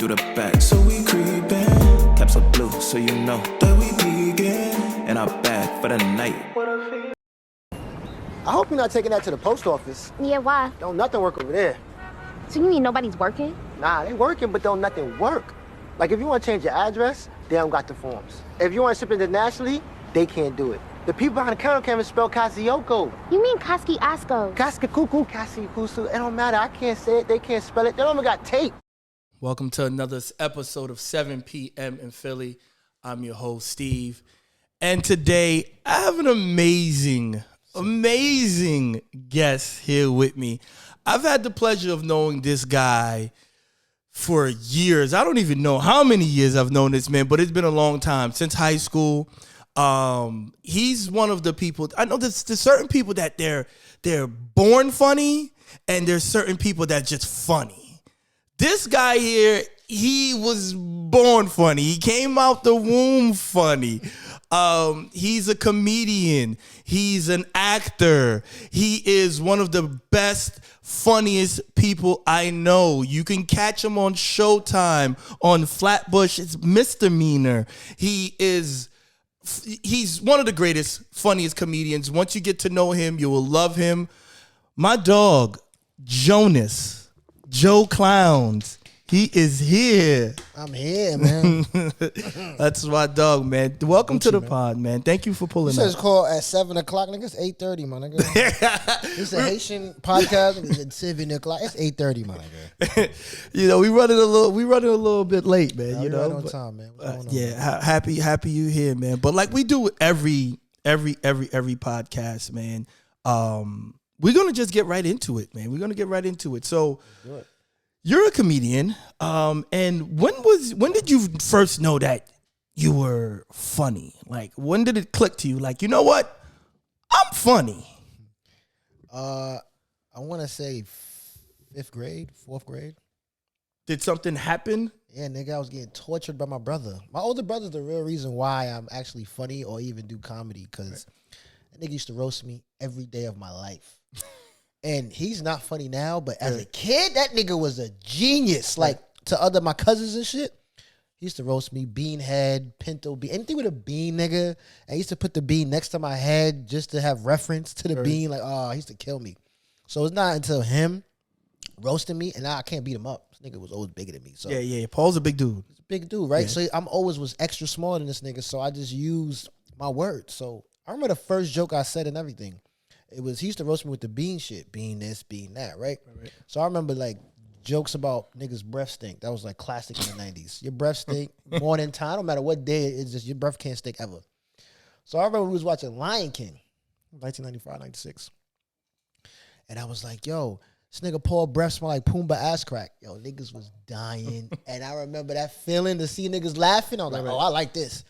through the back. So we creepin', caps are blue, so you know that we peeking. And I'm back for the night. I hope you're not taking that to the post office. Yeah, why? Don't nothing work over there. So you mean nobody's working? Nah, they working, but don't nothing work. Like, if you want to change your address, they don't got the forms. If you want to ship internationally, they can't do it. The people behind the counter can't even spell Kasioko. You mean Koski Asko? Kaskakuku, Kasikusu. It don't matter. I can't say it. They can't spell it. They don't even got tape. Welcome to another episode of 7 p.m. in Philly. I'm your host, Steve. And today, I have an amazing guest here with me. I've had the pleasure of knowing this guy for years. I don't even know how many years I've known this man, but it's been a long time, since high school. He's one of the people, I know there's certain people that they're born funny, and there's certain people that just funny. This guy here, he was born funny. He came out the womb funny. He's a comedian. He's an actor. He is one of the best, funniest people I know. You can catch him on Showtime, on Flatbush. It's Misdemeanor. He's one of the greatest, funniest comedians. Once you get to know him, you will love him. My dog, Jonas, Joe Clowns. He is here. I'm here, man. That's my dog, man. Welcome to the pod, man. Thank you for pulling This up. is called at 7 o'clock, nigga. It's 8:30, my nigga. It's a Haitian podcast. It's at 7 o'clock. It's 8:30, my nigga. You know, we running a little bit late, man. You you know, know, right on time, man. What's going on, yeah, man? happy you here, man. But like we do with every podcast, man. We're gonna just get right into it, man. We're gonna get right into it. So. Good. You're a comedian, and when did you first know that you were funny? Like, when did it click to you? Like, you know what? I'm funny. I want to say 5th grade, 4th grade. Did something happen? Yeah, nigga, I was getting tortured by my brother. My older brother's the real reason why I'm actually funny or even do comedy, because that nigga used to roast me every day of my life. And he's not funny now, but as a kid, that nigga was a genius. Like, to my cousins and shit, he used to roast me, beanhead, pinto bean, anything with a bean, nigga. I used to put the bean next to my head just to have reference to the bean. Like, oh, he used to kill me. So it's not until him roasting me, and now I can't beat him up. This nigga was always bigger than me. So Yeah. Paul's a big dude. he's a big dude, right? Yeah. So I'm always was extra smaller than this nigga, so I just used my words. So I remember the first joke I said and everything. It was, he used to roast me with the bean shit, bean this, bean that, right? So I remember like jokes about niggas' breath stink. That was like classic in the 90s. Your breath stink morning time, no matter what day it is, just your breath can't stink ever. So I remember we was watching Lion King, 1995, 96. And I was like, yo, this nigga Paul breath smell like Pumbaa ass crack. Yo, niggas was dying. And I remember that feeling to see niggas laughing. I was like, oh, I like this.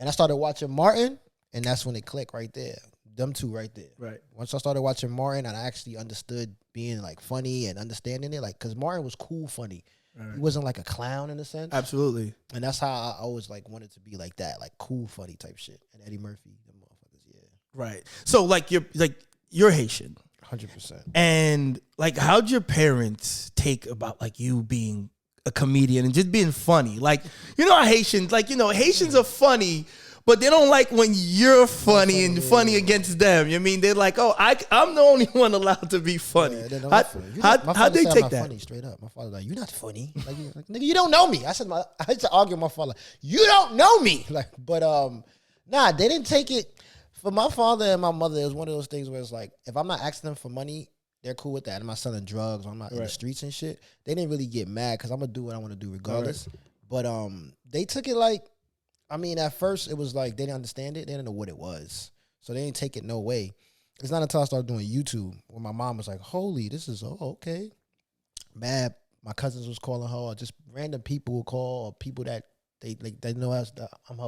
And I started watching Martin, and that's when it clicked right there. Them two right there. Right. Once I started watching Martin, and I actually understood being like funny and understanding it, like, because Martin was cool funny. Right. He wasn't like a clown in a sense. Absolutely. And that's how I always like wanted to be like that, like cool funny type shit. And Eddie Murphy, them motherfuckers, yeah. Right. So like you're Haitian. 100%. And like, how'd your parents take about like you being a comedian and just being funny? Like, you know how Haitians, like, you know, Haitians are funny, but they don't like when you're funny and funny against them. You mean, they're like, oh, I'm the only one allowed to be funny. Yeah, how they take that? Funny, straight up. My father like, you're not funny. Like, nigga, you don't know me. I had to argue with my father. You don't know me. Like, but nah, they didn't take it. For my father and my mother, it was one of those things where it's like, if I'm not asking them for money, they're cool with that. I'm not selling drugs, or I'm not in the streets and shit. They didn't really get mad because I'm gonna do what I want to do regardless. But they took it like, I mean, at first it was like they didn't understand it. They didn't know what it was. So they didn't take it no way. It's not until I started doing YouTube when my mom was like, holy, this is, okay. Mad. My cousins was calling her, or just random people would call, or people that they know I'm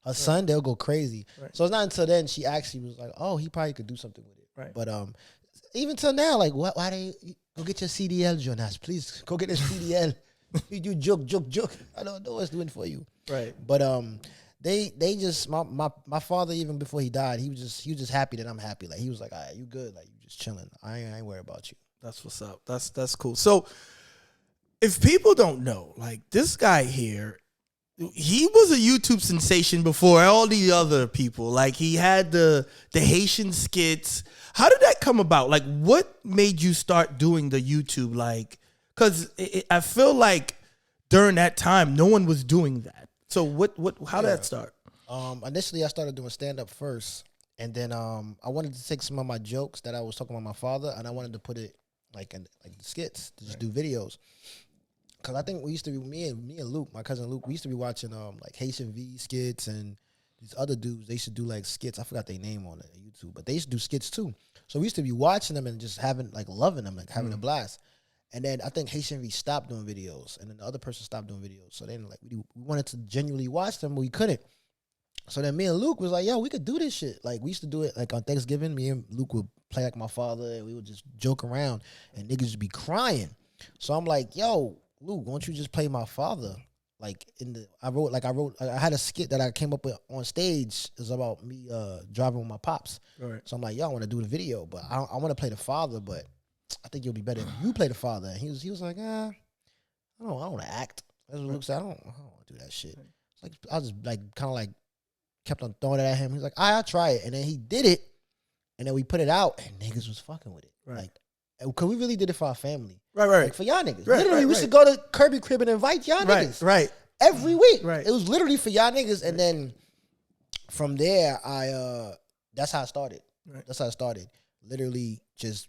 her son, they'll go crazy. Right. So it's not until then she actually was like, oh, he probably could do something with it. Right. But even till now, like, why they go get your CDL, Jonas? Please go get a CDL. You joke. I don't know what's doing for you. Right. But they just my father, even before he died, he was just happy that I'm happy. Like, he was like, all right, you good, like, you just chilling. I ain't worried about you. That's what's up. That's cool. So if people don't know, like this guy here, he was a YouTube sensation before all the other people. Like he had the Haitian skits. How did that come about? Like what made you start doing the YouTube? Like, cause I feel like during that time, no one was doing that. So how did that start? Initially I started doing stand up first. And then I wanted to take some of my jokes that I was talking about my father, and I wanted to put it like in like the skits to just do videos. Cause I think we used to be me and Luke, my cousin Luke, we used to be watching like Haitian V skits and these other dudes. They used to do like skits. I forgot their name on it YouTube, but they used to do skits too. So we used to be watching them and just loving them, like having a blast. And then I think Haitian V stopped doing videos, and then the other person stopped doing videos. So then like we wanted to genuinely watch them, but we couldn't. So then me and Luke was like, yo, we could do this shit. Like, we used to do it, like, on Thanksgiving. Me and Luke would play like my father, and we would just joke around, and niggas would be crying. So I'm like, yo, Luke, why don't you just play my father? Like, I had a skit that I came up with on stage. It was about me driving with my pops. Right. So I'm like, yo, I want to do the video, but I want to play the father, but I think you'll be better if you play the father. And he was like, I don't want to act. That's what Luke said. I don't want to do that shit. Like, I was just, like, kind of like, kept on throwing it at him. He's like, I'll try it. And then he did it. And then we put it out and niggas was fucking with it. Right. Like, cause we really did it for our family. Right. Like for y'all niggas. Right, literally, we right. used to go to Kirby Crib and invite y'all niggas. Right. Every week. Right. It was literally for y'all niggas. And then from there, that's how I started. Right. That's how I started. Literally just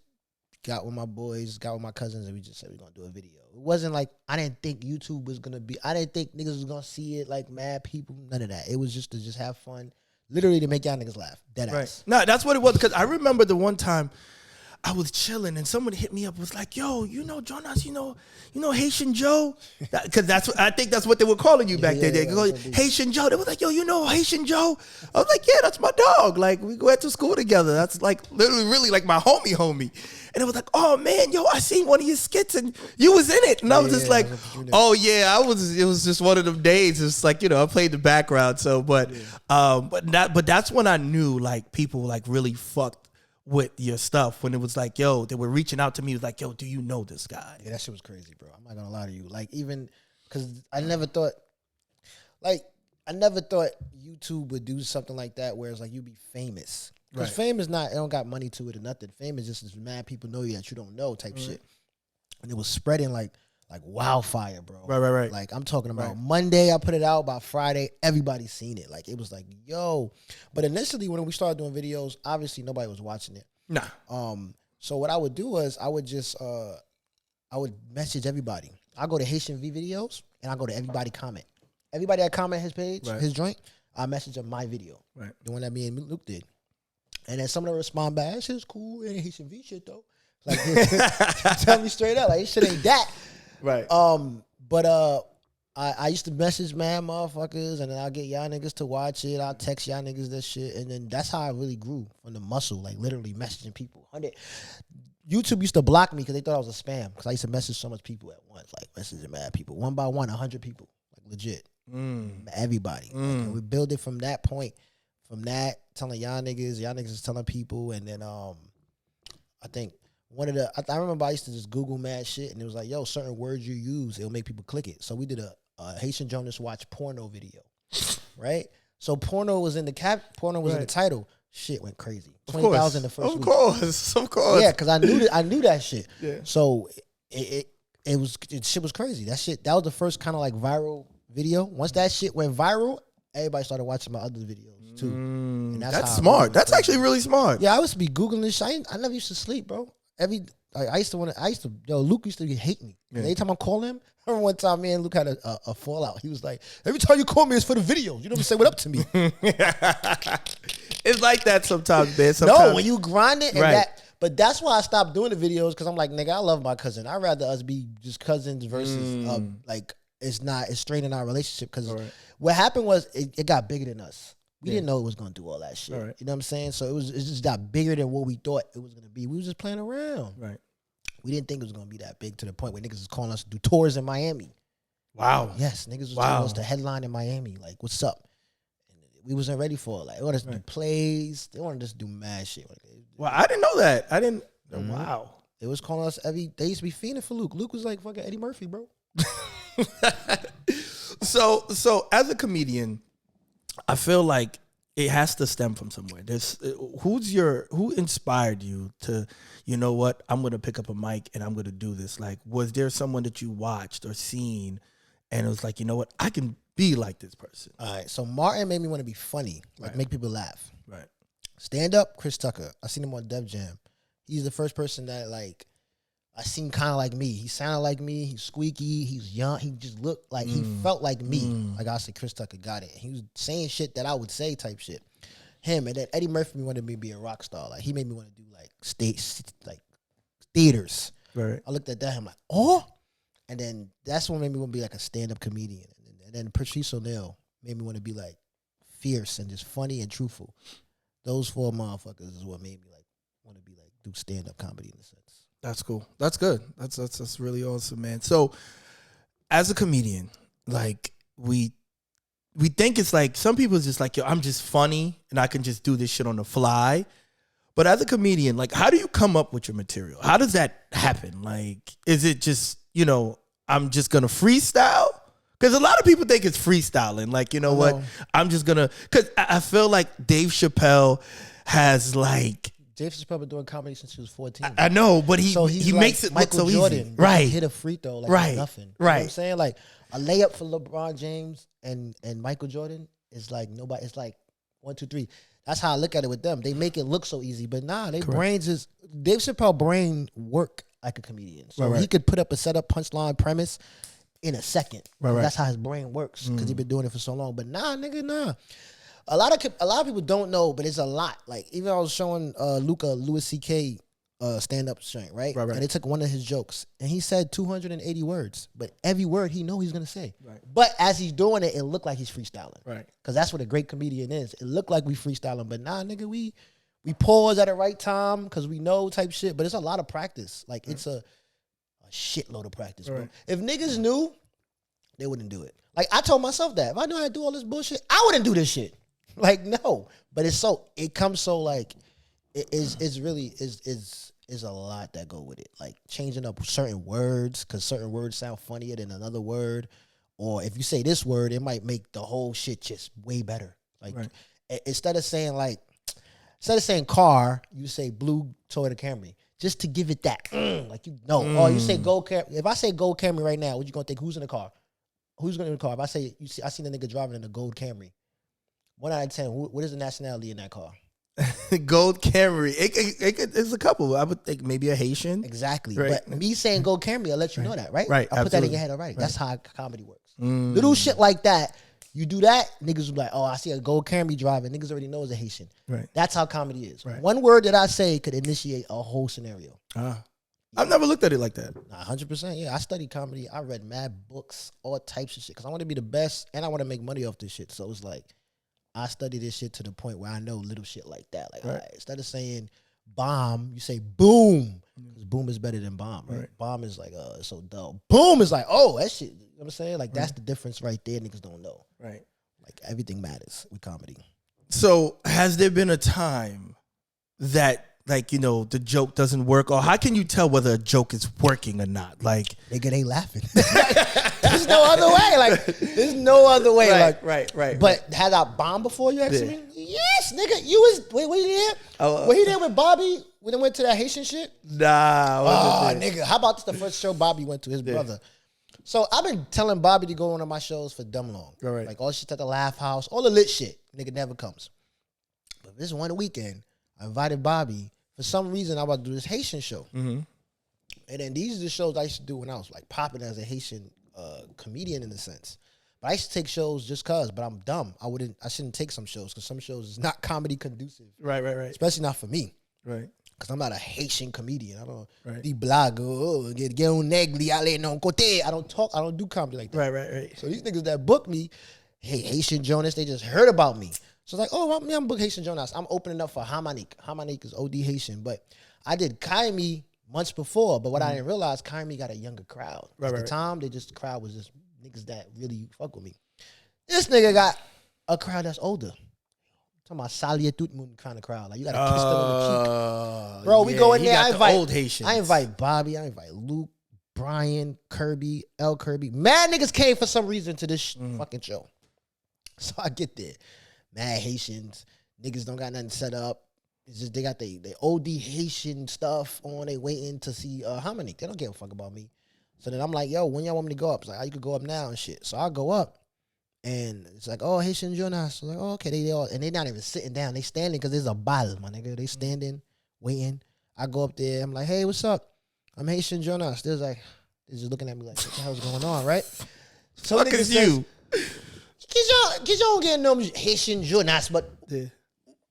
got with my boys, got with my cousins, and we just said we're gonna do a video. It wasn't like I didn't think YouTube was gonna be, I didn't think niggas was gonna see it like mad people, none of that. It was just to just have fun, literally to make y'all niggas laugh. Dead ass. Right. No, that's what it was. Because I remember the one time I was chilling and somebody hit me up, was like, yo, you know Jonas, you know Haitian Joe? Because I think that's what they were calling you back then. They go, Haitian Joe. They was like, yo, you know Haitian Joe? I was like, yeah, that's my dog. Like, we went to school together. That's like literally really like my homie. And it was like, oh man, yo, I seen one of your skits and you was in it. And I was just like, oh yeah, it was just one of them days. It's like, I played the background. So, but that's when I knew like people like really fucked with your stuff, when it was like, yo, they were reaching out to me. It was like, yo, do you know this guy? Yeah, that shit was crazy, bro. I'm not gonna lie to you. Like, even because I never thought YouTube would do something like that where it's like you be famous. Because fame is not, it don't got money to it or nothing. Fame is just as mad people know you that you don't know type shit. And it was spreading like wildfire, bro. Right. Like, I'm talking about Monday, I put it out. By Friday, everybody seen it. Like, it was like, yo. But initially, when we started doing videos, obviously nobody was watching it. Nah. So what I would do was I would message everybody. I go to Haitian V videos and I go to everybody comment. Everybody that comment his page, his joint, I message them my video. Right. The one that me and Luke did. And then some of them respond back, that shit's cool. It ain't Haitian V shit though. Like, tell me straight up, like, this shit ain't that. Right. But I used to message mad motherfuckers, and then I'll get y'all niggas to watch it. I'll text y'all niggas this shit, and then that's how I really grew from the muscle, like literally messaging people. YouTube used to block me because they thought I was a spam, because I used to message so much people at once, like messaging mad people, one by one, 100 people, like legit, everybody. Like, we build it from that point, from that telling y'all niggas is telling people, and then I think. I remember I used to just Google mad shit, and it was like, yo, certain words you use, it'll make people click it. So we did a Haitian Jonas watch porno video, right? So porno was in the in the title. Shit went crazy. 20,000 the first week. Of course. Yeah, because I knew that shit. Yeah. So shit was crazy. That was the first kind of like viral video. Once that shit went viral, everybody started watching my other videos too. And that's smart. That's actually really smart. Yeah, I used to be Googling this shit. I never used to sleep, bro. Luke used to hate me. Yeah. Every time I call him, I remember one time me and Luke had a fallout. He was like, every time you call me, it's for the videos. You don't even say what up to me. It's like that sometimes, man. No, when you grind it, and but that's why I stopped doing the videos, because I'm like, nigga, I love my cousin. I'd rather us be just cousins versus like it's straining our relationship. Because what happened was it got bigger than us. We didn't know it was going to do all that shit. Right. You know what I'm saying? So it just got bigger than what we thought it was going to be. We was just playing around. Right. We didn't think it was going to be that big, to the point where niggas was calling us to do tours in Miami. Wow. Yes, niggas was telling us to headline in Miami. Like, what's up? And we wasn't ready for it. Like, they wanted us to do plays. They wanted us to do mad shit. Well, I didn't know that. I didn't. Wow. It was calling us they used to be fiending for Luke. Luke was like fucking Eddie Murphy, bro. So as a comedian, I feel like it has to stem from somewhere. Who inspired you to, you know what, I'm gonna pick up a mic and I'm gonna do this? Like, was there someone that you watched or seen and it was like, you know what, I can be like this person? All right, so Martin made me want to be funny, like Right. make people laugh. Right. Stand up, Chris Tucker. I seen him on Def Jam. He's the first person that like I seen kind of like me. He sounded like me. He's squeaky. He's young. He just looked like he felt like me. Like I said, Chris Tucker got it. He was saying shit that I would say type shit. Him and then Eddie Murphy wanted me to be a rock star. Like he made me want to do like theaters. Right. I looked at that. I'm like, oh, and then that's what made me want to be like a stand up comedian. And then Patrice O'Neal made me want to be like fierce and just funny and truthful. Those four motherfuckers is what made me like want to be like do stand up comedy in a sense. That's cool. That's good. That's really awesome, man. So, as a comedian, like we think it's like some people is just like, yo, I'm just funny and I can just do this shit on the fly. But as a comedian, like, how do you come up with your material? How does that happen? Like, is it just, you know, I'm just gonna freestyle? Because a lot of people think it's freestyling. Like, you know what? I'm just gonna. Because I feel like Dave Chappelle has like. Dave Chappelle been doing comedy since he was 14. I know, but he like makes it Michael look so Jordan, easy. Right. Hit a free throw like Right. nothing. You Right. know what I'm saying? Like a layup for LeBron James and Michael Jordan is like nobody. It's like 1, 2, 3. That's how I look at it with them. They make it look so easy, but nah, their brains is Dave Chappelle brain work like a comedian. So he could put up a setup, punchline, premise in a second. Right. That's how his brain works because he's been doing it for so long. But nah, nigga, nah. A lot of people don't know, but it's a lot. Like even I was showing Luca Louis C.K. Stand up strength, right? Right. And they took one of his jokes and he said 280 words, but every word he know he's gonna say. Right. But as he's doing it, it looked like he's freestyling. Right. Because that's what a great comedian is. It looked like we freestyling, but nah, nigga, we pause at the right time because we know type shit. But it's a lot of practice. Like it's a shitload of practice, bro. Right. If niggas knew, they wouldn't do it. Like I told myself that if I knew how to do all this bullshit, I wouldn't do this shit. Like no, but it comes so like it's really a lot that go with it. Like changing up certain words because certain words sound funnier than another word, or if you say this word, it might make the whole shit just way better. Like instead of saying car, you say blue Toyota Camry. Just to give it that, like you know, or you say gold Camry. If I say gold Camry right now, what you gonna think? Who's in the car? Who's going in the car? If I say I seen a nigga driving in a gold Camry. 1 out of 10, what is the nationality in that car? Gold Camry. It's a couple. I would think maybe a Haitian. Exactly. Right. But me saying gold Camry, I'll let you know that, right? Right. I'll put that in your head already. That's how comedy works. Little shit like that, you do that, niggas will be like, oh, I see a gold Camry driving. Niggas already know it's a Haitian. Right. That's how comedy is. Right. One word that I say could initiate a whole scenario. I've never looked at it like that. 100%. Yeah, I studied comedy. I read mad books, all types of shit, because I want to be the best and I want to make money off this shit. So it's like, I study this shit to the point where I know little shit like that. Like, all right, instead of saying bomb, you say boom. Because boom is better than bomb, right? Bomb is like, it's so dull. Boom is like, oh, that shit. You know what I'm saying? Like, that's the difference right there. Niggas don't know. Right. Like, everything matters with comedy. So, has there been a time that, like, you know, the joke doesn't work? Or how can you tell whether a joke is working or not? Like, nigga, they laughing. There's no other way. Like, there's no other way. Right. But had I bombed before you asked me? Yes, nigga. You was, wait, were you there? Were you there with Bobby when they went to that Haitian shit? Nah. Oh, nigga. How about this the first show Bobby went to, his brother? So I've been telling Bobby to go on my shows for dumb long. Right. Like all the shit at the Laugh House, all the lit shit. Nigga never comes. But this one weekend, I invited Bobby. For some reason, I about to do this Haitian show. Mm-hmm. And then these are the shows I used to do when I was like popping as a Haitian comedian in a sense. But I used to take shows just cause, but I'm dumb. I shouldn't take some shows because some shows is not comedy conducive. Right. Especially not for me. Right. Because I'm not a Haitian comedian. I don't be blago, get un negli, ale non côté. I don't do comedy like that. Right. So these niggas that book me, hey, Haitian Jonas, they just heard about me. So it's like, oh, I'm book Haitian Jonas. I'm opening up for Hamanique. Hamanique is OD Haitian. But I did Kaimi months before, but what I didn't realize, Kaimi got a younger crowd. At the time, the crowd was just niggas that really fuck with me. This nigga got a crowd that's older. I'm talking about Salia Tutmun kind of crowd. Like, you got to kiss them in the cheek. Bro, we go in there. I invite old Haitians. I invite Bobby. I invite Luke, Brian, Kirby, L. Kirby. Mad niggas came for some reason to this fucking show. So I get there. Mad Haitians. Niggas don't got nothing set up. It's just they got they OD Haitian stuff on. They waiting to see how many. They don't give a fuck about me. So then I'm like, yo, when y'all want me to go up? It's like, oh, you could go up now and shit. So I go up. And it's like, oh, Haitian Jonas. Like, oh, okay. They all, and they not even sitting down. They standing because there's a ball, my nigga. They standing, waiting. I go up there. I'm like, hey, what's up? I'm Haitian Jonas. They're like, they're just looking at me like, what the hell's going on, right? So fuck is you? Cause y'all don't get no Haitian Jonas, but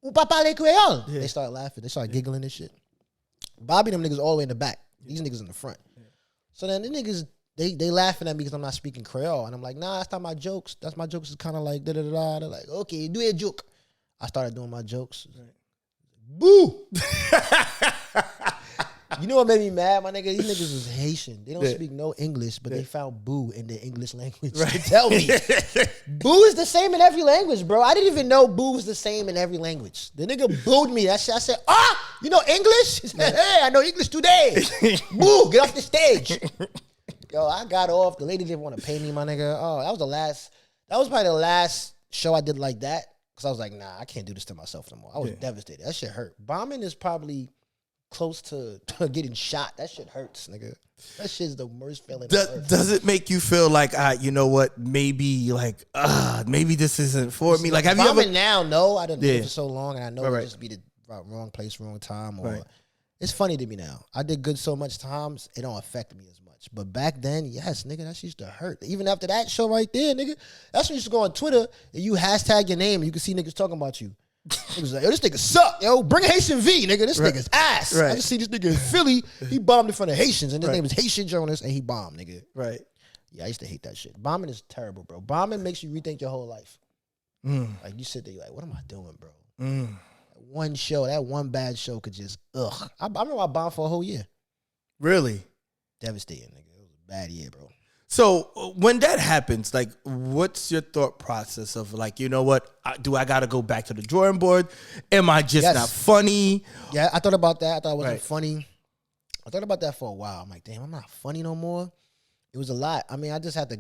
ou pas parler Creole. They start laughing. They start giggling and shit. Bobby them niggas all the way in the back. These niggas in the front. So then the niggas, they laughing at me because I'm not speaking Creole. And I'm like, nah, that's not my jokes. That's my jokes is kind of like da-da-da-da. They're like, okay, do a joke. I started doing my jokes. Right. Boo! You know what made me mad, my nigga? These niggas is Haitian. They don't speak no English, but they found boo in the English language to tell me. Boo is the same in every language, bro. I didn't even know boo was the same in every language. The nigga booed me. That shit, I said, you know English? He said, hey, I know English today. Boo, get off the stage. Yo, I got off. The lady didn't want to pay me, my nigga. Oh, that was probably the last show I did like that. Because I was like, nah, I can't do this to myself no more. I was devastated. That shit hurt. Bombing is probably close to getting shot. That shit hurts, nigga. That shit's the worst feeling. Does it make you feel like, you know what, maybe like, maybe this isn't for me? Like, have you ever? Now, no, I done did it for so long, and I know it just be the wrong place, wrong time. Or it's funny to me now. I did good so much times, it don't affect me as much. But back then, yes, nigga, that shit used to hurt. Even after that show right there, nigga, that's when you used to go on Twitter and you hashtag your name and you can see niggas talking about you. It was like, yo, this nigga suck. Yo, bring Haitian V, nigga. This nigga's ass. I just see this nigga in Philly. He bombed in front of Haitians, and his name is Haitian Jonas, and he bombed, nigga. Right. Yeah, I used to hate that shit. Bombing is terrible, bro. Bombing makes you rethink your whole life. Like, you sit there, you're like, what am I doing, bro? That one show, that one bad show could just, I remember I bombed for a whole year. Really? Devastating, nigga. It was a bad year, bro. So when that happens, like, what's your thought process of like, you know what? Do I got to go back to the drawing board? Am I just not funny? Yeah, I thought about that. I thought I wasn't funny. I thought about that for a while. I'm like, damn, I'm not funny no more. It was a lot. I mean, I just had to.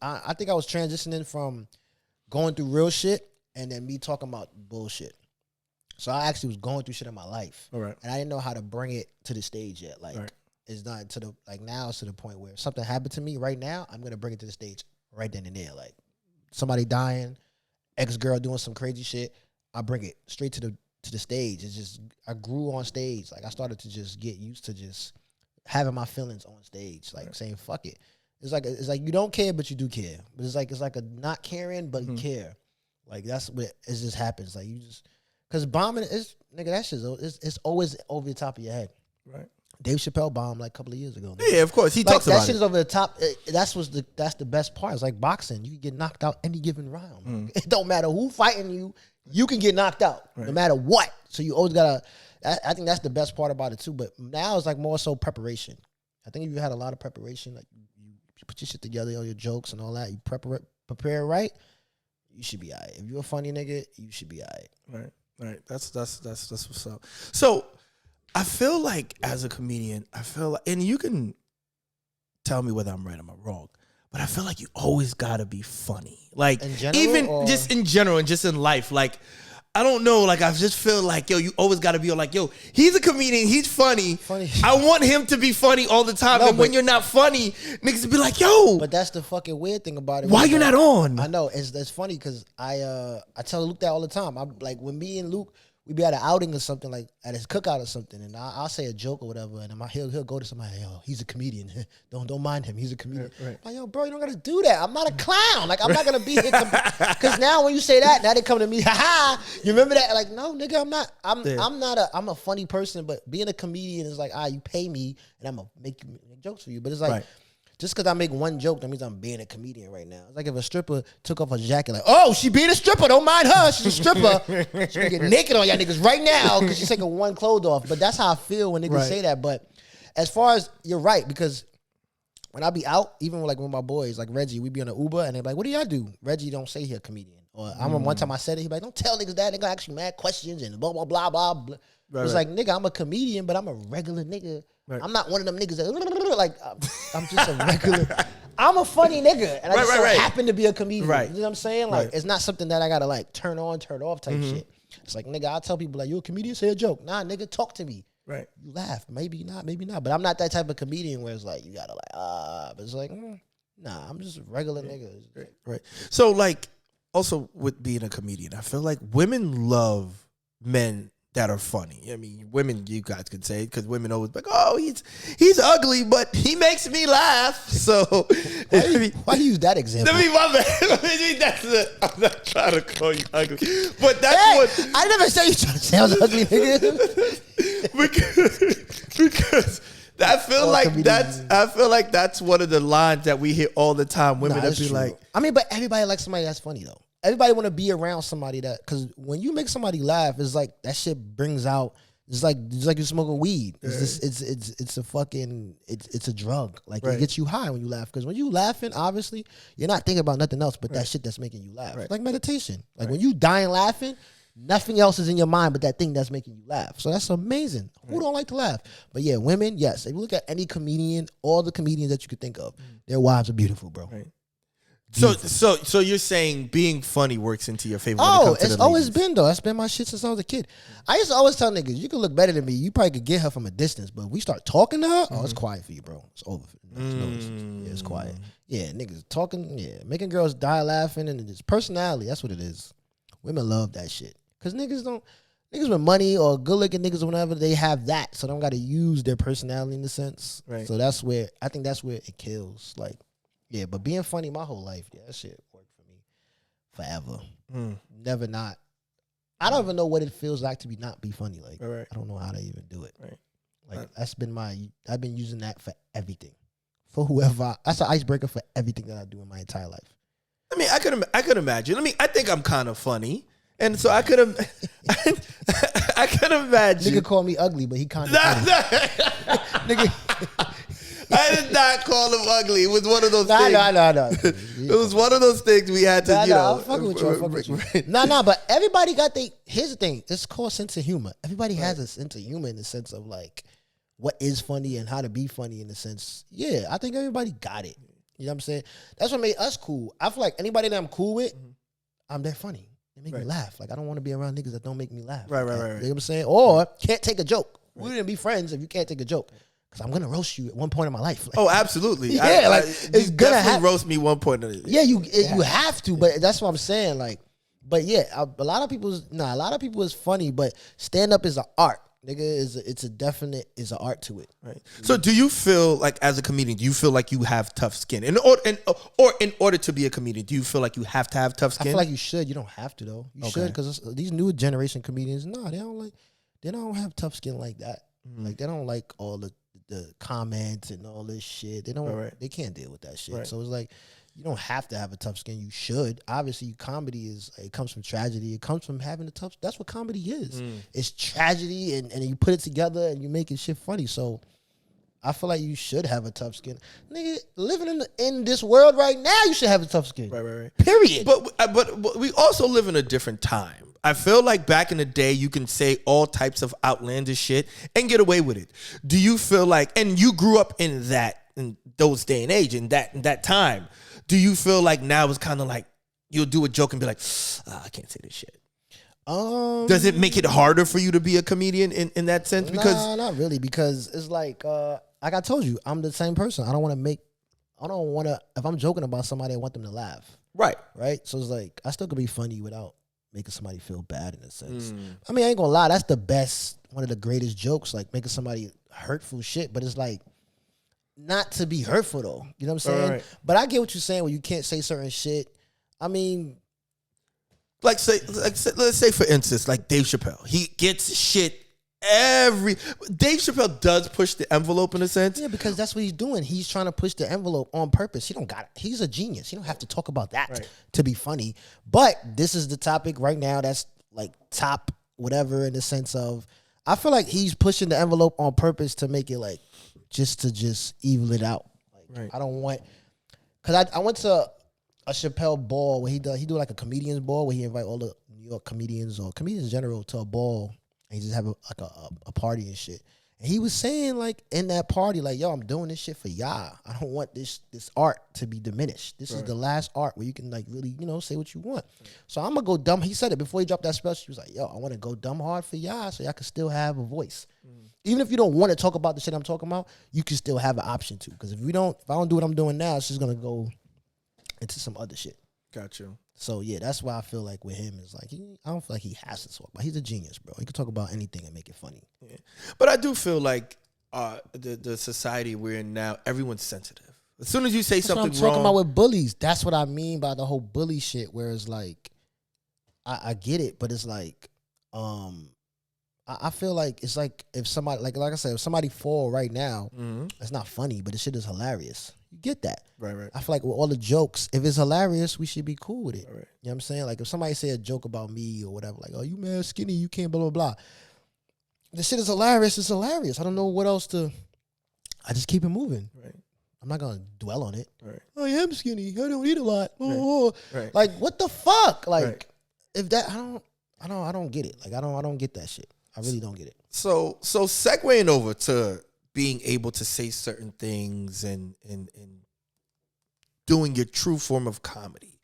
I think I was transitioning from going through real shit and then me talking about bullshit. So I actually was going through shit in my life, and I didn't know how to bring it to the stage yet. Like. It's not to the now it's to the point where something happened to me right now, I'm gonna bring it to the stage right then and there. Like somebody dying, ex-girl doing some crazy shit, I bring it straight to the stage. It's just I grew on stage. Like I started to just get used to just having my feelings on stage, like saying fuck it. It's like you don't care but you do care. But it's like a not caring but you care. Like that's what it just happens. Like you just cause bombing is nigga, that shit's it's always over the top of your head. Right. Dave Chappelle bombed like a couple of years ago. Yeah, of course. He talks about that shit is over the top. That's the best part. It's like boxing. You can get knocked out any given round. It don't matter who fighting you. You can get knocked out no matter what. So you always gotta. I think that's the best part about it too. But now it's like more so preparation. I think if you had a lot of preparation, like you put your shit together, all your jokes and all that, you prepare right, you should be alright. If you're a funny nigga, you should be alright. Right. That's what's up. So. I feel like as a comedian, and you can tell me whether I'm right or I'm wrong, but I feel like you always gotta be funny. Like in general, even just in general and just in life. Like I don't know, like I just feel like, yo, you always gotta be like, yo, he's a comedian, he's funny. I want him to be funny all the time. And when you're not funny, niggas be like, yo. But that's the fucking weird thing about it. Why you not on? I know, it's funny because I tell Luke that all the time. I'm like when me and Luke, we be at an outing or something, like at his cookout or something, and I'll say a joke or whatever, and he'll go to somebody, yo, he's a comedian. don't mind him, he's a comedian. Right. Like, yo, bro, you don't gotta do that. I'm not a clown. Like, I'm not gonna be here. Because now when you say that, now they come to me, ha. You remember that? Like, no, nigga, I'm not. I'm a funny person, but being a comedian is like, you pay me, and I'm gonna make jokes for you. But it's like, just because I make one joke, that means I'm being a comedian right now. It's like if a stripper took off her jacket, like, oh, she being a stripper, don't mind her, she's a stripper. She can get naked on y'all niggas right now because she's taking one clothes off. But that's how I feel when niggas say that. But as far as, you're right, because when I be out, even like with my boys, like Reggie, we be on an Uber, and they be like, what do y'all do? Reggie don't say he a comedian. Or I remember one time I said it, he be like, don't tell niggas that, they gonna ask you mad questions and blah, blah, blah, blah. It's like, nigga, I'm a comedian, but I'm a regular nigga. Right. I'm not one of them niggas that like I'm just a regular. I'm a funny nigga, and I just happen to be a comedian. Right. You know what I'm saying? Like it's not something that I gotta like turn on, turn off type shit. It's like, nigga, I tell people like, you a comedian, say a joke. Nah, nigga, talk to me. Right. You laugh. Maybe not. But I'm not that type of comedian where it's like you gotta like but it's like nah, I'm just a regular nigga. Right. So like also with being a comedian, I feel like women love men that are funny. I mean, women, you guys could say, because women always like, oh, he's ugly, but he makes me laugh. So why use that example? I mean, my bad. I'm not trying to call you ugly, but that's what I never say you trying to say I was ugly, nigga. because I feel like that's one of the lines that we hear all the time. Women that be like, I mean, but everybody likes somebody that's funny though. Everybody want to be around somebody that, because when you make somebody laugh, it's like that shit brings out. It's like you're smoking weed. It's a fucking it's a drug. Like it gets you high when you laugh. Because when you laughing, obviously you're not thinking about nothing else but that shit that's making you laugh. Like meditation. Like when you dying laughing, nothing else is in your mind but that thing that's making you laugh. So that's amazing. Who don't like to laugh? But yeah, women, yes. If you look at any comedian, all the comedians that you could think of, their wives are beautiful, bro. Right. So you're saying being funny works into your favor? Oh, it's always been though. That's been my shit since I was a kid. I used to always tell niggas, you can look better than me. You probably could get her from a distance, but if we start talking to her, it's quiet for you, bro. It's over. Yeah, it's quiet. Yeah, niggas talking. Yeah, making girls die laughing, and it's personality. That's what it is. Women love that shit because niggas with money or good looking niggas or whatever, they have that, so they don't got to use their personality in the sense. Right. So that's where I think that's where it kills. Like. Yeah, but being funny my whole life, that shit worked for me forever. Never not. I don't even know what it feels like to not be funny. Like I don't know how to even do it. Right. Like that's been I've been using that for everything. For whoever, that's an icebreaker for everything that I do in my entire life. I mean, I could imagine. I mean, I think I'm kind of funny. And so I could imagine. Nigga called me ugly, but he kind of Nigga. I did not call him ugly. It was one of those things. No. It was one of those things we had to, I'm fucking with you. Nah, but everybody got here's the thing. It's called sense of humor. Everybody has a sense of humor in the sense of like what is funny and how to be funny in the sense. Yeah, I think everybody got it. You know what I'm saying? That's what made us cool. I feel like anybody that I'm cool with, they're funny. They make me laugh. Like I don't want to be around niggas that don't make me laugh. Right. You know what I'm saying? Or can't take a joke. We didn't be friends if you can't take a joke. Because I'm going to roast you at one point in my life. Like, oh, absolutely. Yeah, it's going to roast me one point. Yeah, you have to, but that's what I'm saying. Like, but yeah, a lot of people is funny, but stand-up is an art. Nigga, it's an art to it. Right. So do you feel like as a comedian, do you feel like you have tough skin? In order to be a comedian, do you feel like you have to have tough skin? I feel like you should. You don't have to though. You should, because these new generation comedians, they don't have tough skin like that. Like they don't like all the comments and all this shit. They can't deal with that shit. Right. So it's like you don't have to have a tough skin. You should. Obviously, comedy it comes from tragedy. It comes from having a tough. That's what comedy is. It's tragedy, and you put it together and you make it shit funny. So I feel like you should have a tough skin, nigga. Living in this world right now, you should have a tough skin. Right. Period. But we also live in a different time. I feel like back in the day, you can say all types of outlandish shit and get away with it. Do you feel like, and you grew up in those day and age, in that time, do you feel like now it's kind of like you'll do a joke and be like, I can't say this shit? Does it make it harder for you to be a comedian in that sense? Because not really, because it's like I told you, I'm the same person. I don't want to, if I'm joking about somebody, I want them to laugh. Right. So it's like, I still could be funny without making somebody feel bad in a sense. I mean, I ain't gonna lie, that's the best, one of the greatest jokes, like making somebody hurtful shit, but it's like not to be hurtful though. You know what I'm saying? Right. But I get what you're saying when you can't say certain shit. I mean, let's say for instance, like Dave Chappelle, he gets shit Dave Chappelle does push the envelope in a sense. Yeah, because that's what he's doing. He's trying to push the envelope on purpose. He don't got it. He's a genius. He don't have to talk about that to be funny. But this is the topic right now that's like top whatever in the sense of, I feel like he's pushing the envelope on purpose to make it like just evil it out. Like I don't want, because I went to a Chappelle ball where he do like a comedian's ball where he invite all the New York comedians or comedians in general to a ball. and he just have a party and shit. And he was saying like in that party, like, yo, I'm doing this shit for y'all. I don't want this art to be diminished. This is the last art where you can like really, say what you want. So I'm gonna go dumb. He said it before he dropped that special. He was like, yo, I want to go dumb hard for y'all so y'all can still have a voice. Even if you don't want to talk about the shit I'm talking about, you can still have an option to. Because if I don't do what I'm doing now, it's just gonna go into some other shit. Got you. So yeah, that's why I feel like with him is like I don't feel like he has to talk about. He's a genius, bro. He can talk about anything and make it funny. Yeah. But I do feel like the society we're in now, everyone's sensitive. As soon as you say something what I'm talking wrong, about with bullies. That's what I mean by the whole bully shit. Where it's like, I get it, but it's like, I feel like it's like if somebody, like I said, if somebody fall right now, it's not funny, but the shit is hilarious. You get that. Right. I feel like with all the jokes, if it's hilarious, we should be cool with it. Right. You know what I'm saying? Like if somebody say a joke about me or whatever, like, oh, you mad skinny, you can't blah, blah, blah. The shit is hilarious. It's hilarious. I don't know what else to, I just keep it moving. Right. I'm not going to dwell on it. Right. I am skinny. I don't eat a lot. Right. Like, what the fuck? Like, Right. if that, I don't get it. Like, I don't get that shit. I really don't get it. So segueing over to being able to say certain things and doing your true form of comedy,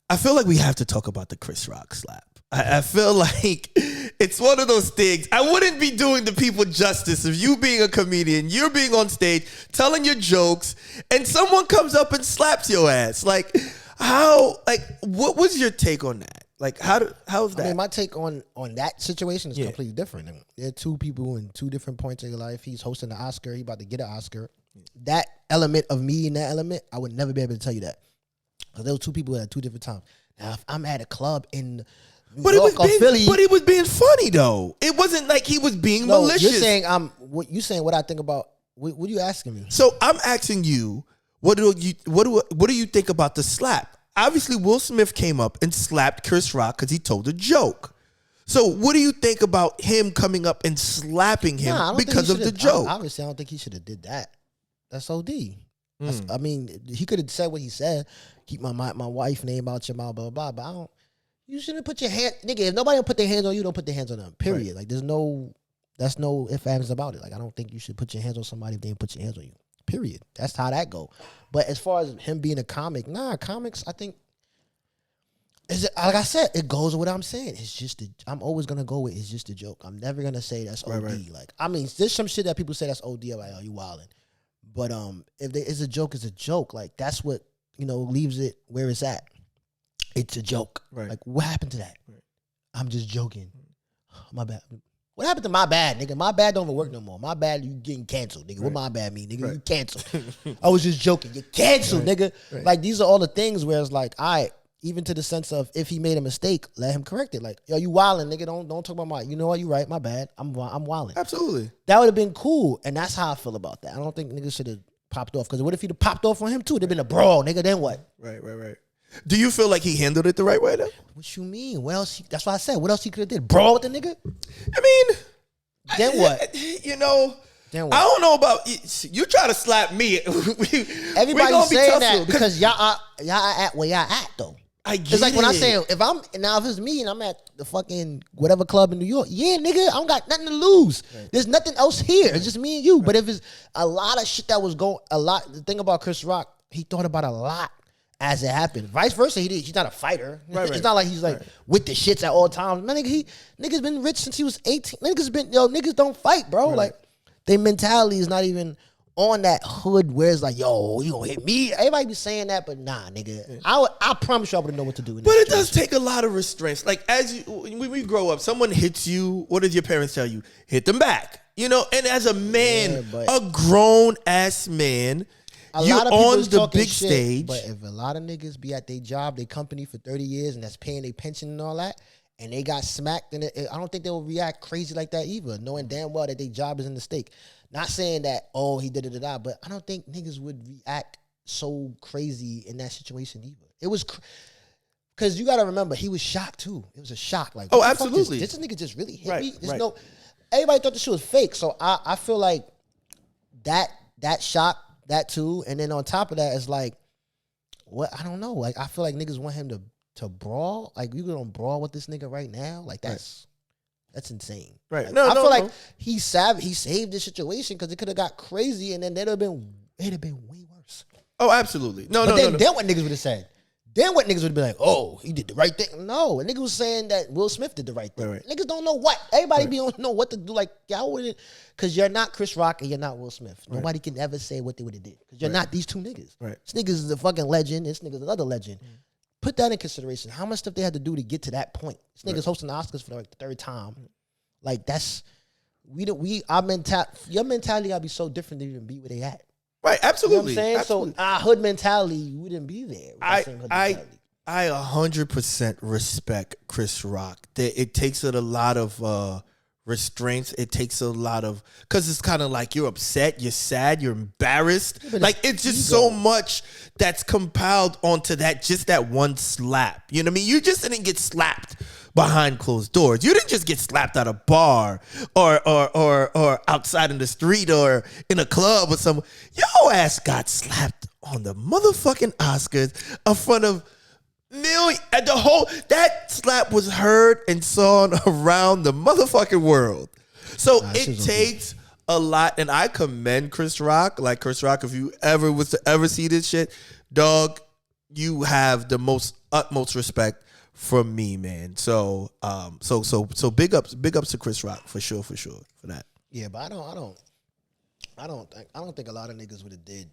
I feel like we have to talk about the Chris Rock slap. I feel like it's one of those things. I wouldn't be doing the people justice of you being a comedian, you're being on stage, telling your jokes, and someone comes up and slaps your ass. Like, what was your take on that? Like, how's that? I mean, my take on that situation is completely different. There are two people in two different points in your life. He's hosting the Oscar. He about to get an Oscar. That element of me in that element, I would never be able to tell you that. Because there were two people at two different times. Now, if I'm at a club in New York or Philly. But he was being funny, though. It wasn't like he was being malicious. You're saying what I think about, what are you asking me? So I'm asking you, what do you think about the slap? Obviously, Will Smith came up and slapped Chris Rock because he told a joke. So what do you think about him coming up and slapping him because of the joke? Obviously, I don't think he should have did that. That's OD. I mean, he could have said what he said. Keep my wife name out your mouth, blah, blah, blah. But you shouldn't put your hand, nigga, if nobody will put their hands on you, don't put their hands on them, period. Right. Like, that's no ifs, ands about it. Like, I don't think you should put your hands on somebody if they didn't put your hands on you, period. That's how that go. But as far as him being a comic, comics, I think, like I said, it goes with what I'm saying. It's just, I'm always going to go with, it's just a joke. I'm never going to say that's OD. Right. Like, I mean, there's some shit that people say that's OD, like, oh, you wildin'. But if there is a joke, it's a joke. Like, that's what, leaves it where it's at. It's a joke. Right. Like, what happened to that? Right. I'm just joking. My bad. What happened to my bad, nigga? My bad don't even work no more. My bad, you getting canceled, nigga. Right. What my bad mean, nigga? Right. You canceled. I was just joking. You're canceled, nigga. Right. Like, these are all the things where it's like, all right, even to the sense of if he made a mistake, let him correct it. Like, yo, you wildin', nigga. Don't talk about my. You know what? You right. My bad. I'm wildin'. Absolutely. That would have been cool, and that's how I feel about that. I don't think niggas should have popped off, because what if he'd have popped off on him too? It'd been a brawl, nigga. Then what? Right. Do you feel like he handled it the right way though? What you mean? What else? That's what I said. What else he could have did? Brawl with the nigga? I mean, then what? Then what? I don't know about you. Try to slap me. Everybody's saying that because y'all at where y'all at though. I get it's like it. When I say if it's me and I'm at the fucking whatever club in New York, yeah, nigga, I don't got nothing to lose. Right. There's nothing else here. It's just me and you. Right. But if it's a lot of shit that was the thing about Chris Rock, he thought about a lot as it happened. Vice versa, he's not a fighter. Right. It's not like he's like with the shits at all times. Man, niggas been rich since he was 18. Niggas don't fight, bro. Right. Like, their mentality is not even on that hood where it's like, yo, you gonna hit me? Everybody be saying that, but nah, nigga. Yeah. I promise you I wouldn't know what to do. But it does take a lot of restraints. Like, when we grow up, someone hits you, what did your parents tell you? Hit them back. And as a man, a grown-ass man, you on the big stage. But if a lot of niggas be at their job, their company for 30 years, and that's paying their pension and all that, and they got smacked, and I don't think they will react crazy like that either, knowing damn well that their job is in the stake. Not saying that, he did it, but I don't think niggas would react so crazy in that situation either. It was, because you got to remember, he was shocked too. It was a shock. Like, absolutely. This nigga just really hit me? Everybody thought the shit was fake. So I feel like that shock, that too. And then on top of that, it's like, what? I don't know. Like, I feel like niggas want him to brawl. Like, you gonna brawl with this nigga right now? Like, that's That's insane. Right. Like, No, I no, feel like no. he saved the situation because it could have got crazy and then it'd have been way worse. Oh, absolutely. No, But no, then, no. then what niggas would have said? Then what niggas would be like, oh, he did the right thing. No, a nigga was saying that Will Smith did the right thing. Right. Niggas don't know what. Everybody don't know what to do. Like, y'all wouldn't, because you're not Chris Rock and you're not Will Smith. Nobody can ever say what they would have did. Because you're not these two niggas. Right. This niggas is a fucking legend. This nigga's another legend. Put that in consideration. How much stuff they had to do to get to that point. This nigga's hosting the Oscars for like the third time. Like, that's, your mentality gotta be so different to even be where they at. Right, You know absolutely. what I'm saying? Absolutely. So our hood mentality, we didn't be there. with that same hood mentality. I 100% respect Chris Rock. It takes a lot of restraints. It takes a lot of, because it's kind of like you're upset, you're sad, you're embarrassed. Like it's just so much that's compiled onto that one slap. You know what I mean? You just didn't get slapped behind closed doors. You didn't just get slapped at a bar or outside in the street or in a club or somewhere. Your ass got slapped on the motherfucking Oscars in front of million. That slap was heard and saw around the motherfucking world. So it takes a lot, and I commend Chris Rock. Like Chris Rock, if you ever was to ever see this shit, dog, you have the utmost respect from me, man. So big ups to Chris Rock for sure for that. Yeah, but I don't think a lot of niggas would have did.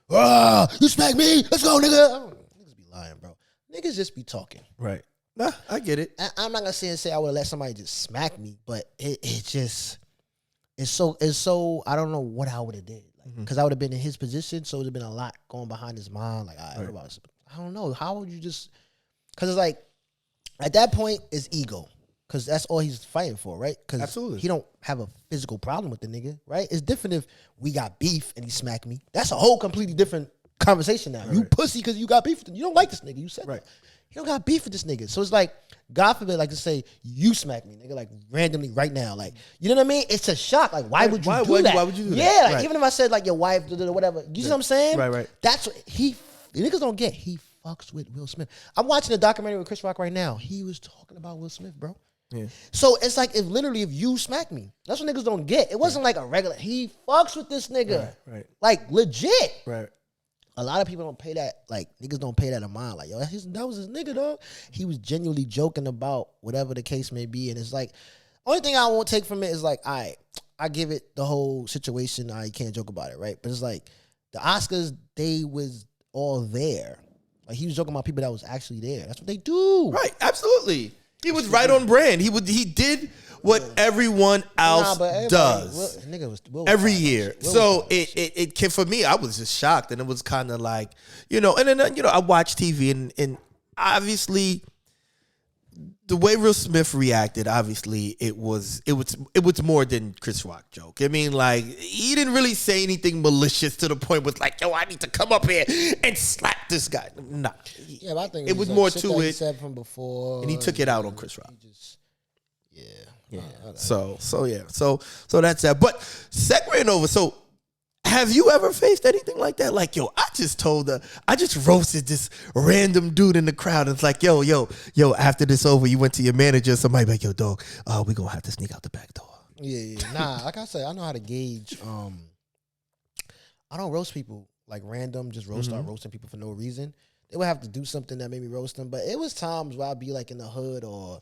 You smack me? Let's go, nigga. Niggas be lying, bro. Niggas just be talking. Right. Nah, I get it. I'm not gonna say I would have let somebody just smack me, but it's so I don't know what I would have did. Because I would have been in his position, so it would have been a lot going behind his mind. Like, I don't know. How would you just, because it's like, at that point, it's ego. Because that's all he's fighting for, right? Because Absolutely. he don't have a physical problem with the nigga, right? It's different if we got beef and he smacked me. That's a whole completely different conversation now. You pussy because you got beef with him. You don't like this nigga. You said that. You don't got beef with this nigga. So it's like, God forbid, like to say, you smack me, nigga, like randomly right now. Like, you know what I mean? It's a shock. Like, why would you do that? Why would you do that? Yeah, like, Right. even if I said like your wife, whatever. You see what I'm saying? Right. That's what niggas don't get. He fucks with Will Smith. I'm watching a documentary with Chris Rock right now. He was talking about Will Smith, bro. Yeah. So it's like if you smack me, that's what niggas don't get. It wasn't like a regular. He fucks with this nigga, Right. like legit. Right. A lot of people don't pay that. Like niggas don't pay that in mind. Like yo, that was his nigga, dog. He was genuinely joking about whatever the case may be, and it's like only thing I won't take from it is like I give it the whole situation. I can't joke about it, right? But it's like the Oscars, they was all there. Like he was joking about people that was actually there. That's what they do. Right. Absolutely. He was right on brand. He did what everyone else does every year. So it can, for me, I was just shocked, and it was kind of like, and then I watched TV and obviously the way Will Smith reacted, obviously it was more than Chris Rock joke. I mean, like he didn't really say anything malicious to the point with like, yo, I need to come up here and slap this guy. Nah. Yeah, but I think it was more to it. He said from before, and he took it out on Chris Rock. Yeah. So that's that. But segueing over, so have you ever faced anything like that? Like, yo, I just roasted this random dude in the crowd. And it's like, yo, after this over, you went to your manager, somebody like, yo, dog, we gonna have to sneak out the back door. Yeah. Nah, like I said, I know how to gauge. I don't roast people like random, just start roasting people for no reason. They would have to do something that made me roast them. But it was times where I'd be like in the hood or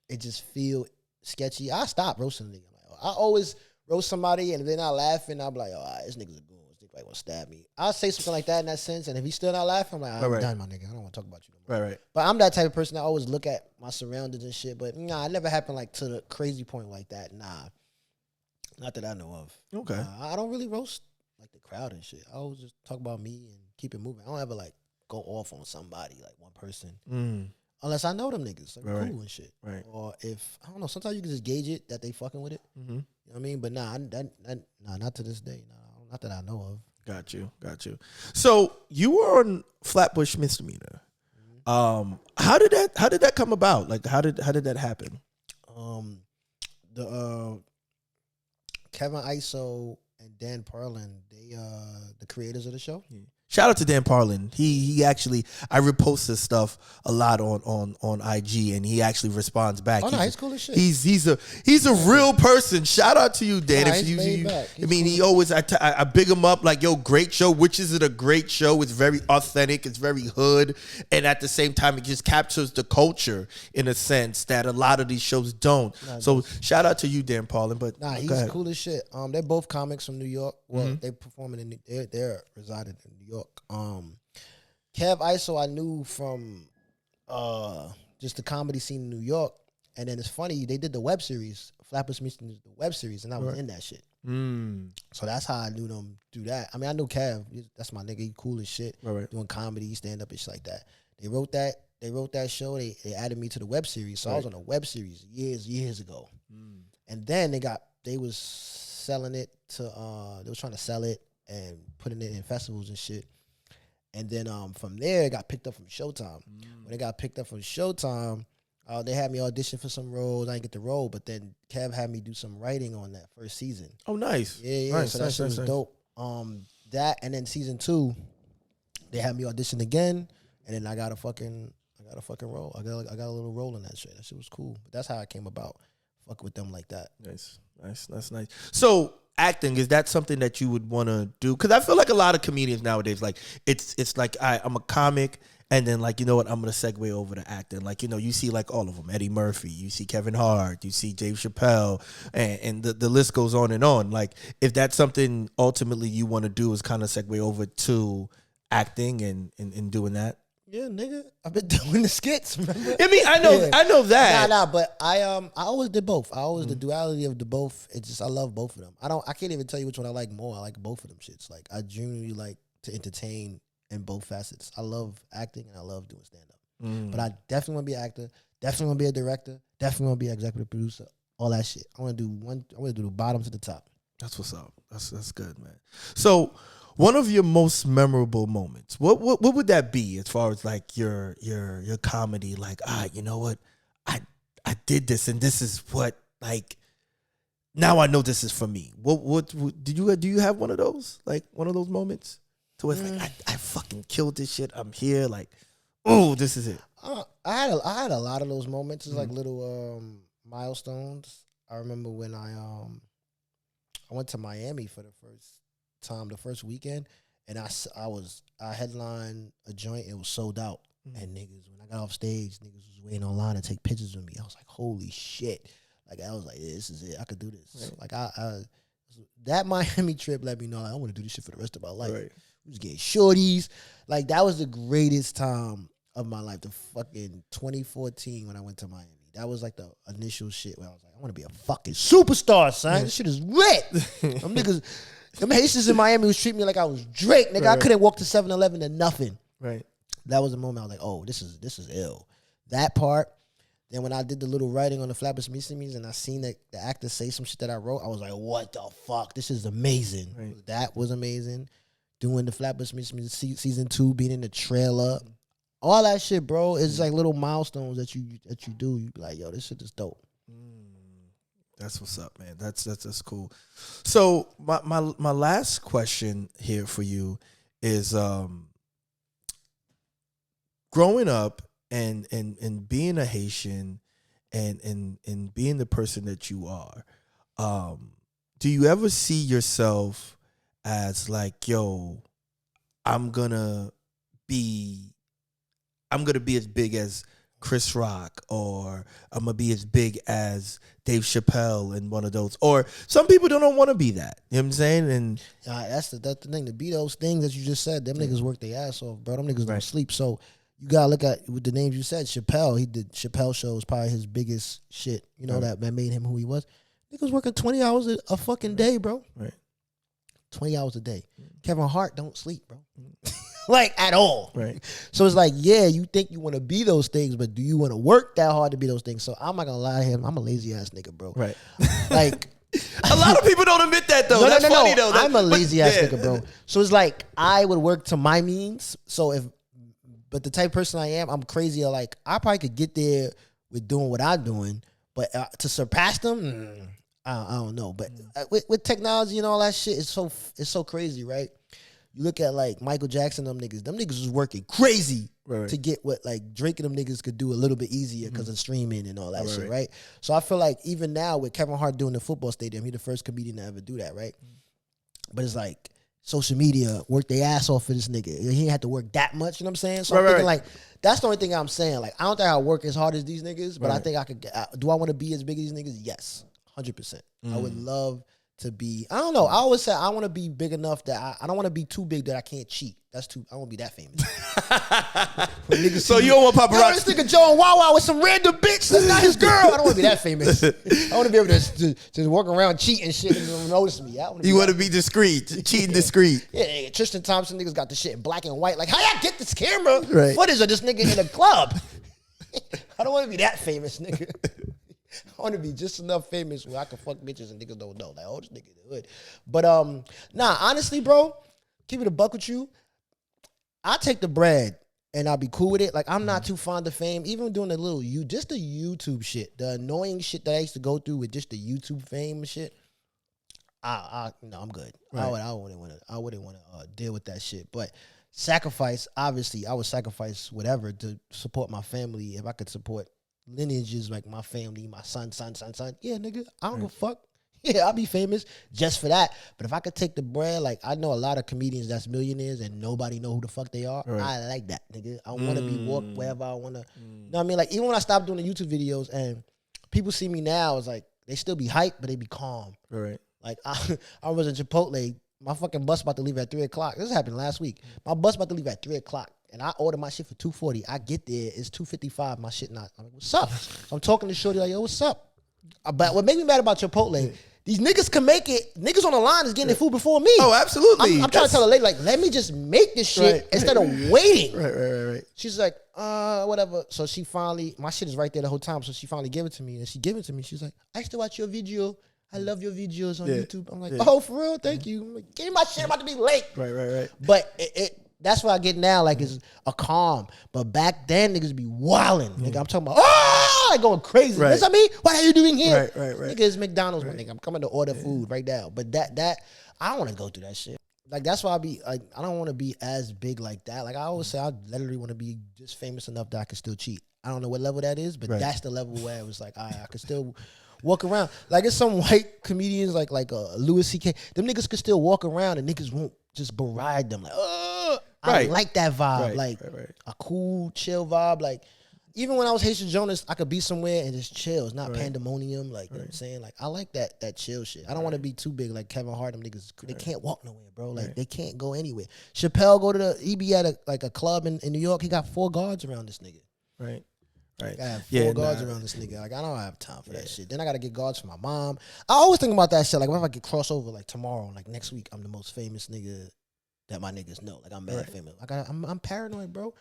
it just feel sketchy. I stop roasting a nigga. Like, I always roast somebody, and if they're not laughing, I'll be like, all right, this nigga's a goon. This nigga want to stab me. I'll say something like that in that sense, and if he's still not laughing, I'm like, I'm done, my nigga. I don't want to talk about you no more. Right. But I'm that type of person that always look at my surroundings and shit, but nah, it never happened like to the crazy point like that. Nah. Not that I know of. Okay. I don't really roast like the crowd and shit. I always just talk about me and keep it moving. I don't ever like go off on somebody, like one person. Unless I know them niggas, like cool and shit. Right. Or if, I don't know, sometimes you can just gauge it that they fucking with it. You know what I mean? But nah, not to this day. Nah, not that I know of. Got you. So you were on Flatbush misdemeanor. How did that come about? Like, how did that happen? The Kevin Iso and Dan Perlin, they the creators of the show. Shout out to Dan Parlin. He actually, I repost his stuff a lot on IG, and he actually responds back. Oh, no, he's cool as shit. He's a real person. Shout out to you, Dan. Nah, If he's laid back. I mean, He's he always I big him up like, yo, great show. Which is it a great show? It's very authentic. It's very hood, and at the same time, it just captures the culture in a sense that a lot of these shows don't. So shout out to you, Dan Parlin. But Nah, he's cool as shit. They're both comics from New York. Well, they performing they're residing in New York. Kev ISO I knew from just the comedy scene in New York, and then it's funny they did the web series. Flappers Meets the web series, and I was in that shit. So that's how I knew them do that. I mean, I knew Kev. That's my nigga. He cool as shit. Right. Doing comedy, stand up, and shit like that. They wrote that show. They added me to the web series. So I was on a web series years ago. And then they was selling it to they was trying to sell it and putting it in festivals and shit. And then from there it got picked up from Showtime. When it got picked up from Showtime, they had me audition for some roles. I didn't get the role, but then Kev had me do some writing on that first season. oh, nice. Yeah. Nice, So that shit was dope. That and then season 2, they had me audition again, and then I got a fucking role. I got a little role in that shit. That shit was cool. But that's how I came about fucking with them like that. Nice. That's nice. So acting, is that something that you would want to do? Because I feel like a lot of comedians nowadays, like it's like I'm a comic, and then like, you know what, I'm gonna segue over to acting. Like, you know, you see like all of them, Eddie Murphy, you see Kevin Hart, you see Dave Chappelle, and the list goes on and on. Like, if that's something ultimately you want to do, is kind of segue over to acting and doing that. Yeah, nigga, I've been doing the skits. Remember? I mean, I know that. Nah, but I always did both. I always the duality of the both. It's just I love both of them. I can't even tell you which one I like more. I like both of them shits. Like, I genuinely like to entertain in both facets. I love acting and I love doing stand up. But I definitely want to be an actor. Definitely want to be a director. Definitely want to be an executive producer. All that shit. I want to do the bottom to the top. That's what's up. That's good, man. So, one of your most memorable moments, what would that be as far as like your comedy? Like, you know what, I did this, and this is what, like, now I know this is for me. What do you have one of those, like one of those moments to where it's like, I fucking killed this shit. I'm here, like, oh, this is it. I had a lot of those moments. It's like little milestones. I remember when I went to Miami for the first weekend, and I headlined a joint. It was sold out, and niggas, when I got off stage, niggas was waiting online to take pictures with me. I was like, holy shit! Like, I was like, this is it. I could do this. Right. Like, that Miami trip let me know, like, I want to do this shit for the rest of my life. Right. We was getting shorties. Like, that was the greatest time of my life. The fucking 2014 when I went to Miami. That was like the initial shit where I was like, I want to be a fucking superstar, son. Yeah. This shit is lit. Them niggas. Them Haitians in Miami was treating me like I was Drake, nigga. Right. I couldn't walk to 7-Eleven and nothing. Right. That was the moment I was like, oh, this is ill. That part. Then when I did the little writing on the Flappers Meets and I seen the actors say some shit that I wrote, I was like, what the fuck? This is amazing. Right. That was amazing. Doing the Flappers Meets season 2, being in the trailer. All that shit, bro, is like little milestones that you do. You be like, yo, this shit is dope. That's what's up, man. That's cool. So my last question here for you is growing up and being a Haitian and being the person that you are, do you ever see yourself as like, yo, I'm gonna be as big as Chris Rock, or I'm gonna be as big as Dave Chappelle and one of those? Or some people don't want to be that. You know what I'm saying? And that's the thing. To be those things that you just said, them niggas work their ass off, bro. Them niggas don't sleep. So you gotta look at with the names you said. Chappelle, he did Chappelle shows, probably his biggest shit. You know, that made him who he was. Niggas working 20 hours a fucking day, bro. Right. 20 hours a day. Kevin Hart don't sleep, bro. Like, at all. Right. So it's like, yeah, you think you want to be those things, but do you want to work that hard to be those things? So I'm not gonna lie to him. I'm a lazy ass nigga, bro. Right. Like, a lot of people don't admit that though. That's funny though. I'm a lazy ass nigga, bro. So it's like, I would work to my means. But the type of person I am, I'm crazy. Like, I probably could get there with doing what I'm doing, but to surpass them, I don't know. But with technology and all that shit, it's so crazy, right? You look at like Michael Jackson, them niggas was working crazy to get what like Drake and them niggas could do a little bit easier because of streaming and all that shit, right? So I feel like even now with Kevin Hart doing the football stadium, he the first comedian to ever do that, right? But it's like social media worked their ass off for this nigga. He ain't had to work that much, you know what I'm saying? So I'm thinking like, that's the only thing I'm saying. Like, I don't think I work as hard as these niggas, but I think I could do I want to be as big as these niggas? Yes, 100%. I would love to be, I don't know. I always say I want to be big enough that I don't want to be too big that I can't cheat. That's too, I won't be that famous. So you don't want paparazzi? Yo, this nigga Joe and Wawa with some random bitch that's not his girl. I don't want to be that famous. I want to be able to walk around cheating and shit and no one notice me. You want to be discreet, cheating discreet. Yeah, Tristan Thompson niggas got the shit in black and white. Like, how y'all get this camera footage of this nigga in a club? I don't want to be that famous, nigga. I want to be just enough famous where I can fuck bitches and niggas don't know. Like, oh, this nigga in the hood. But, nah, honestly, bro, keep it a buck with you. I take the bread and I'll be cool with it. Like, I'm not too fond of fame. Even doing just the YouTube shit, the annoying shit that I used to go through with just the YouTube fame and shit. No, I'm good. Right. I wouldn't want to deal with that shit. But sacrifice, obviously, I would sacrifice whatever to support my family. If I could support lineages like my family, my son. Yeah, nigga, I don't give a fuck. Yeah, I'll be famous just for that. But if I could take the bread, like I know a lot of comedians that's millionaires and nobody know who the fuck they are. Right. I like that, nigga. I want to be walk wherever I want to. You know what I mean? Like even when I stopped doing the YouTube videos and people see me now, it's like they still be hyped, but they be calm. Right. Like I was in Chipotle. My fucking bus about to leave at 3 o'clock. This happened last week. My bus about to leave at 3 o'clock. And I ordered my shit for $2.40. I get there, it's $2.55. My shit not. I'm like, what's up? I'm talking to Shorty like, yo, what's up? But what made me mad about Chipotle, these niggas can make it. Niggas on the line is getting their food before me. Oh, absolutely. I'm trying to tell the lady, like, let me just make this shit instead of waiting. Right. She's like, whatever. So she finally, my shit is right there the whole time. So she finally gave it to me. And she gave it to me. She's like, I used to watch your video. I love your videos on YouTube. I'm like, oh, for real? Thank you. I'm like, give me my shit. I'm about to be late. Right. But that's what I get now, like, it's a calm. But back then, niggas be wilding. Nigga, I'm talking about, like going crazy. Right. What's up, me? What are you doing here? Right. Nigga, it's McDonald's, my nigga. I'm coming to order food right now. But that I don't want to go through that shit. Like, that's why I be, like, I don't want to be as big like that. Like, I always say, I literally want to be just famous enough that I can still cheat. I don't know what level that is, but that's the level where it was like, I could still walk around. Like, it's some white comedians like Louis C.K. Them niggas could still walk around and niggas won't just beride them. Like, I like that vibe. A cool, chill vibe. Like, even when I was Haitian Jonas, I could be somewhere and just chill. It's not pandemonium. Like, you know what I'm saying? Like, I like that chill shit. I don't want to be too big like Kevin Hart. Them niggas, they can't walk nowhere, bro. Like, they can't go anywhere. Chappelle he be at a club in New York. He got 4 guards around this nigga. Right. I have 4 guards around this nigga. Like, I don't have time for that shit. Then I got to get guards for my mom. I always think about that shit. Like, what if I get crossover, like, tomorrow, like, next week, I'm the most famous nigga that my niggas know. Like, I'm mad famous. Like, I'm paranoid, bro.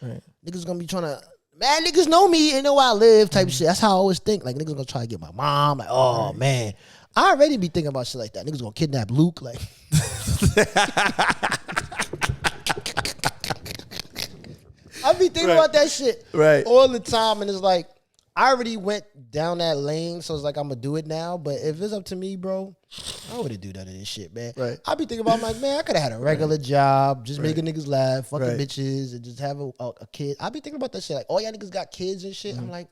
Niggas gonna be trying to, man, niggas know me and know where I live type shit. That's how I always think. Like, niggas gonna try to get my mom. Like, oh, man. I already be thinking about shit like that. Niggas gonna kidnap Luke. Like, I be thinking about that shit all the time. And it's like, I already went down that lane, so it's like, I'm gonna do it now. But if it's up to me, bro, I wouldn't do none of this shit, man. I be thinking about, like, man, I could have had a regular job, just making niggas laugh, fucking bitches, and just have a kid. I be thinking about that shit. Like, all y'all niggas got kids and shit. I'm like,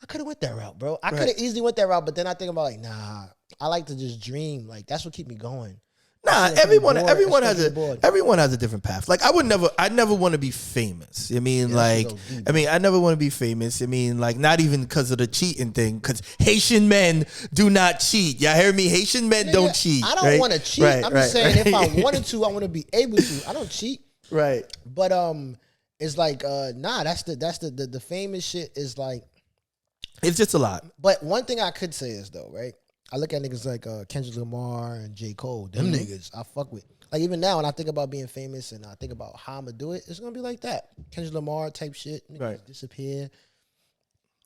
I could have went that route, bro. I could have easily went that route, but then I think about, like, nah, I like to just dream. Like, that's what keep me going. Nah, everyone has a different path. Like, I never want to be famous. I mean, I never want to be famous. I mean, like, not even because of the cheating thing. Because Haitian men do not cheat. Y'all hear me? Haitian men don't cheat. I don't want to cheat. I'm just saying, if I wanted to, I want to be able to. I don't cheat. Right. But it's like, nah. That's the famous shit. Is like, it's just a lot. But one thing I could say is though, right? I look at niggas like Kendrick Lamar and J. Cole. Them niggas I fuck with. Like, even now when I think about being famous and I think about how I'm going to do it, it's going to be like that. Kendrick Lamar type shit. Niggas disappear.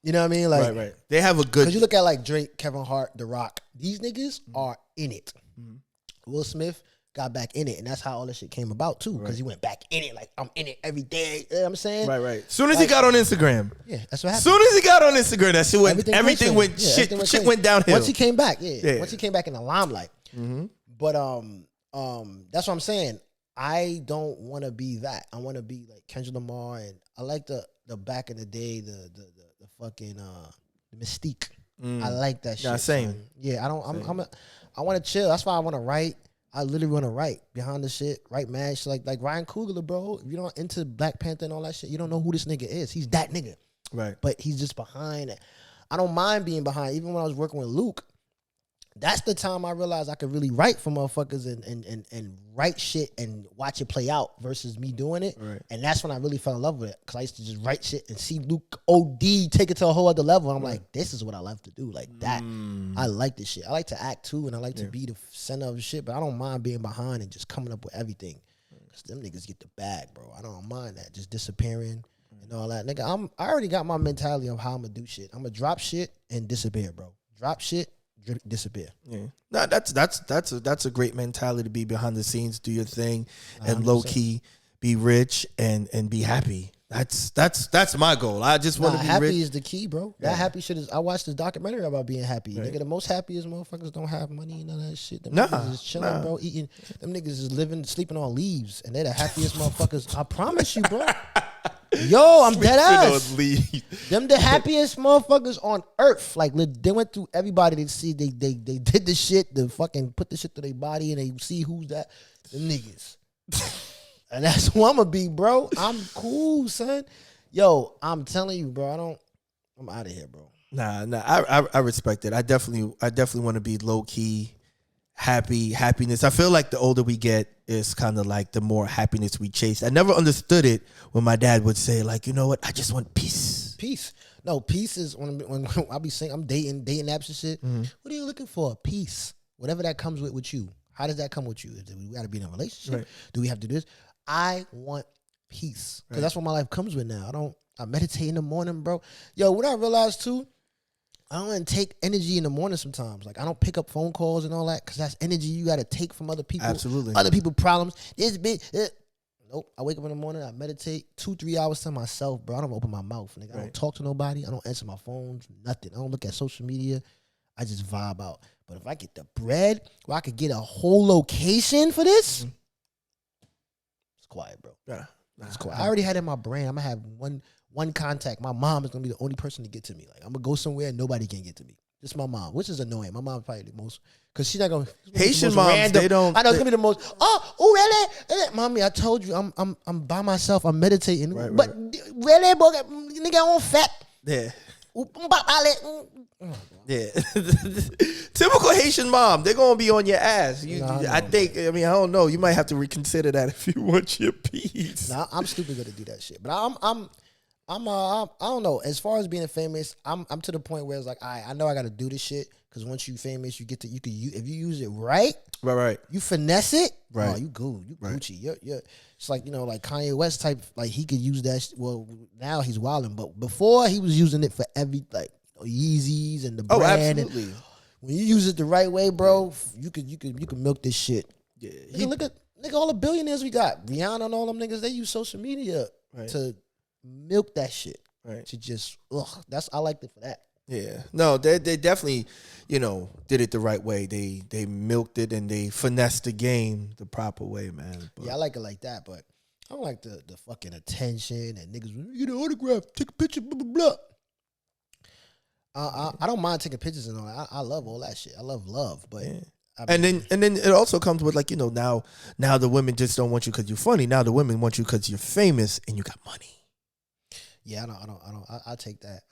You know what I mean? Like, They have a good... Because you look at like Drake, Kevin Hart, The Rock. These niggas are in it. Will Smith got back in it. And that's how all this shit came about too. Because he went back in it. Like, I'm in it every day. You know what I'm saying? Right. Soon as he got on Instagram. Yeah, that's what happened. Soon as he got on Instagram, that shit went... Everything went... Shit went downhill. Once he came back, once he came back in the limelight. But that's what I'm saying. I don't want to be that. I want to be like Kendrick Lamar, and I like the back in the day, the fucking the mystique. I like that shit. Yeah, same. Son. Yeah, I want to chill. That's why I want to write. I literally want to write behind the shit, write mad shit like Ryan Coogler, bro. If you don't into Black Panther and all that shit, you don't know who this nigga is. He's that nigga. Right. But he's just behind it. I don't mind being behind. Even when I was working with Luke, that's the time I realized I could really write for motherfuckers and write shit and watch it play out versus me doing it. Right. And that's when I really fell in love with it, because I used to just write shit and see Luke OD take it to a whole other level. And I'm like, this is what I love to do. Like that. I like this shit. I like to act too, and I like to be the center of shit, but I don't mind being behind and just coming up with everything. Because them niggas get the bag, bro. I don't mind that. Just disappearing and all that. Nigga, I already got my mentality of how I'm going to do shit. I'm going to drop shit and disappear, bro. Drop shit, disappear. Yeah, no, that's a great mentality to be behind the scenes, do your thing, and low key be rich and be happy. That's my goal. I just want to be happy rich. is the key, bro. That happy shit is. I watched this documentary about being happy. Right. Nigga, the most happiest motherfuckers don't have money and all that shit. Them Nah, niggas is chilling, bro. Eating. Them niggas is living, sleeping on leaves, and they're the happiest motherfuckers. I promise you, bro. Yo, I'm dead ass. Them the happiest motherfuckers on earth. Like they went through everybody. They see they did the shit. They fucking put the shit to their body, and they see who's that. Them niggas. And that's who I'm gonna be, bro. I'm cool, son. Yo, I'm telling you, bro. I'm out of here, bro. Nah. I respect it. I definitely want to be low key, happiness. I feel like the older we get is kind of like the more happiness we chase. I never understood it when my dad would say, like, you know what? I just want peace. Peace. No, peace is when I be saying I'm dating apps and shit. What are you looking for? Peace. Whatever that comes with you. How does that come with you? Do we got to be in a relationship? Right. Do we have to do this? I want peace, because that's what my life comes with now. I meditate in the morning, bro. Yo, what I realized too, I don't take energy in the morning sometimes. Like, I don't pick up phone calls and all that, because that's energy you got to take from other people. Absolutely. Other people problems. This bitch. Nope. I wake up in the morning, I meditate 2-3 hours to myself, bro. I don't open my mouth. Nigga. I don't talk to nobody. I don't answer my phones, nothing. I don't look at social media. I just vibe out. But if I get the bread where I could get a whole location for this, it's quiet, bro. Yeah. It's quiet. I already had it in my brain. I'm gonna have one contact. My mom is gonna be the only person to get to me. Like, I'm gonna go somewhere and nobody can get to me. Just my mom, which is annoying. My mom's probably the most, because she's not gonna. Haitian moms, random. they don't. I know it's gonna be the most. Oh, really? Mommy, I told you, I'm by myself. I'm meditating. Right, but really, boy, nigga, I'm fat. Yeah. Yeah. Typical Haitian mom. They're gonna be on your ass. I don't know. You might have to reconsider that if you want your peace. Nah, I'm stupid gonna do that shit. But I don't know. As far as being famous, I'm to the point where it's like, I know I got to do this shit, because once you famous, you get to if you use it right, you finesse it, right? Oh, you Gucci. You're it's like, like Kanye West type. Like, he could use that. Well, now he's wilding, but before he was using it for every Yeezys and the brand. Oh, absolutely. And when you use it the right way, bro, you could milk this shit. Yeah. Look at all the billionaires we got. Rihanna and all them niggas, they use social media to milk that shit. Right. To just, I liked it for that. Yeah. No, they definitely, did it the right way. They milked it and they finessed the game the proper way, man. But, yeah, I like it like that, but I don't like the fucking attention and niggas, get an autograph, take a picture, blah, blah, blah. I don't mind taking pictures and all that. I love all that shit. I love, but yeah. And then it also comes with, like, now the women just don't want you because you're funny. Now the women want you because you're famous and you got money. Yeah, I take that.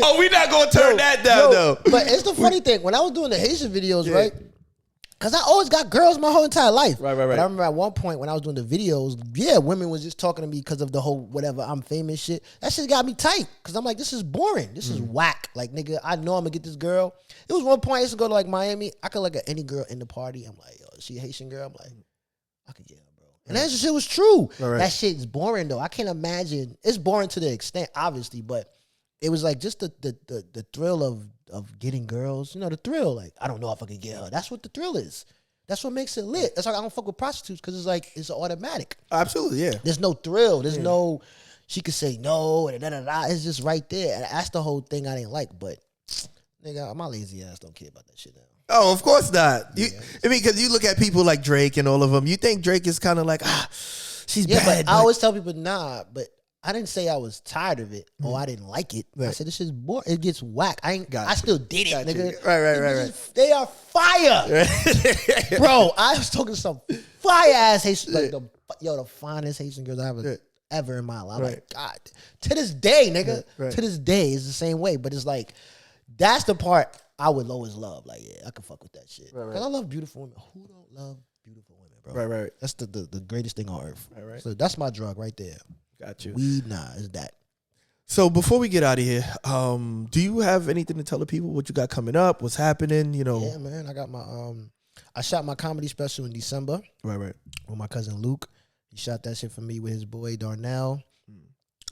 Oh, we not gonna turn that down though. But it's the funny thing. When I was doing the Haitian videos, right? Because I always got girls my whole entire life. Right. But I remember at one point when I was doing the videos, women was just talking to me because of the whole whatever, I'm famous shit. That shit got me tight. Because I'm like, this is boring. This is whack. Like, nigga, I know I'm going to get this girl. It was one point I used to go to, like, Miami. I could look at any girl in the party. I'm like, yo, is she a Haitian girl? I'm like, I could get her, bro. And that shit was true. Right. That shit is boring, though. I can't imagine. It's boring to the extent, obviously, but it was like just the thrill of getting girls. The thrill. Like, I don't know if I could get her. That's what the thrill is. That's what makes it lit. That's why I don't fuck with prostitutes, because it's like, it's automatic. Absolutely, yeah. There's no thrill. There's no, she could say no, and da-da-da. It's just right there. And that's the whole thing I didn't like. But, nigga, my lazy ass don't care about that shit now. Oh, of course not. I mean, because you look at people like Drake and all of them, you think Drake is kind of like, she's bad. But I always tell people, nah, but I didn't say I was tired of it or I didn't like it. I said, this is boring. It gets whack. I still did it, nigga. Right. They are fire. Bro, I was talking to some fire-ass Haitian, like the finest Haitian girls I ever in my life. I'm like, God. To this day, nigga. To this day, it's the same way. But it's like, that's the part I would always love. Like, yeah, I can fuck with that shit. Because I love beautiful women. Who don't love beautiful women, bro? Right. That's the greatest thing on earth. Right. So that's my drug right there. Got you. Weed, nah, it's that. So before we get out of here, do you have anything to tell the people? What you got coming up? What's happening? You know. Yeah, man. I got my I shot my comedy special in December. Right. With my cousin Luke. He shot that shit for me with his boy Darnell.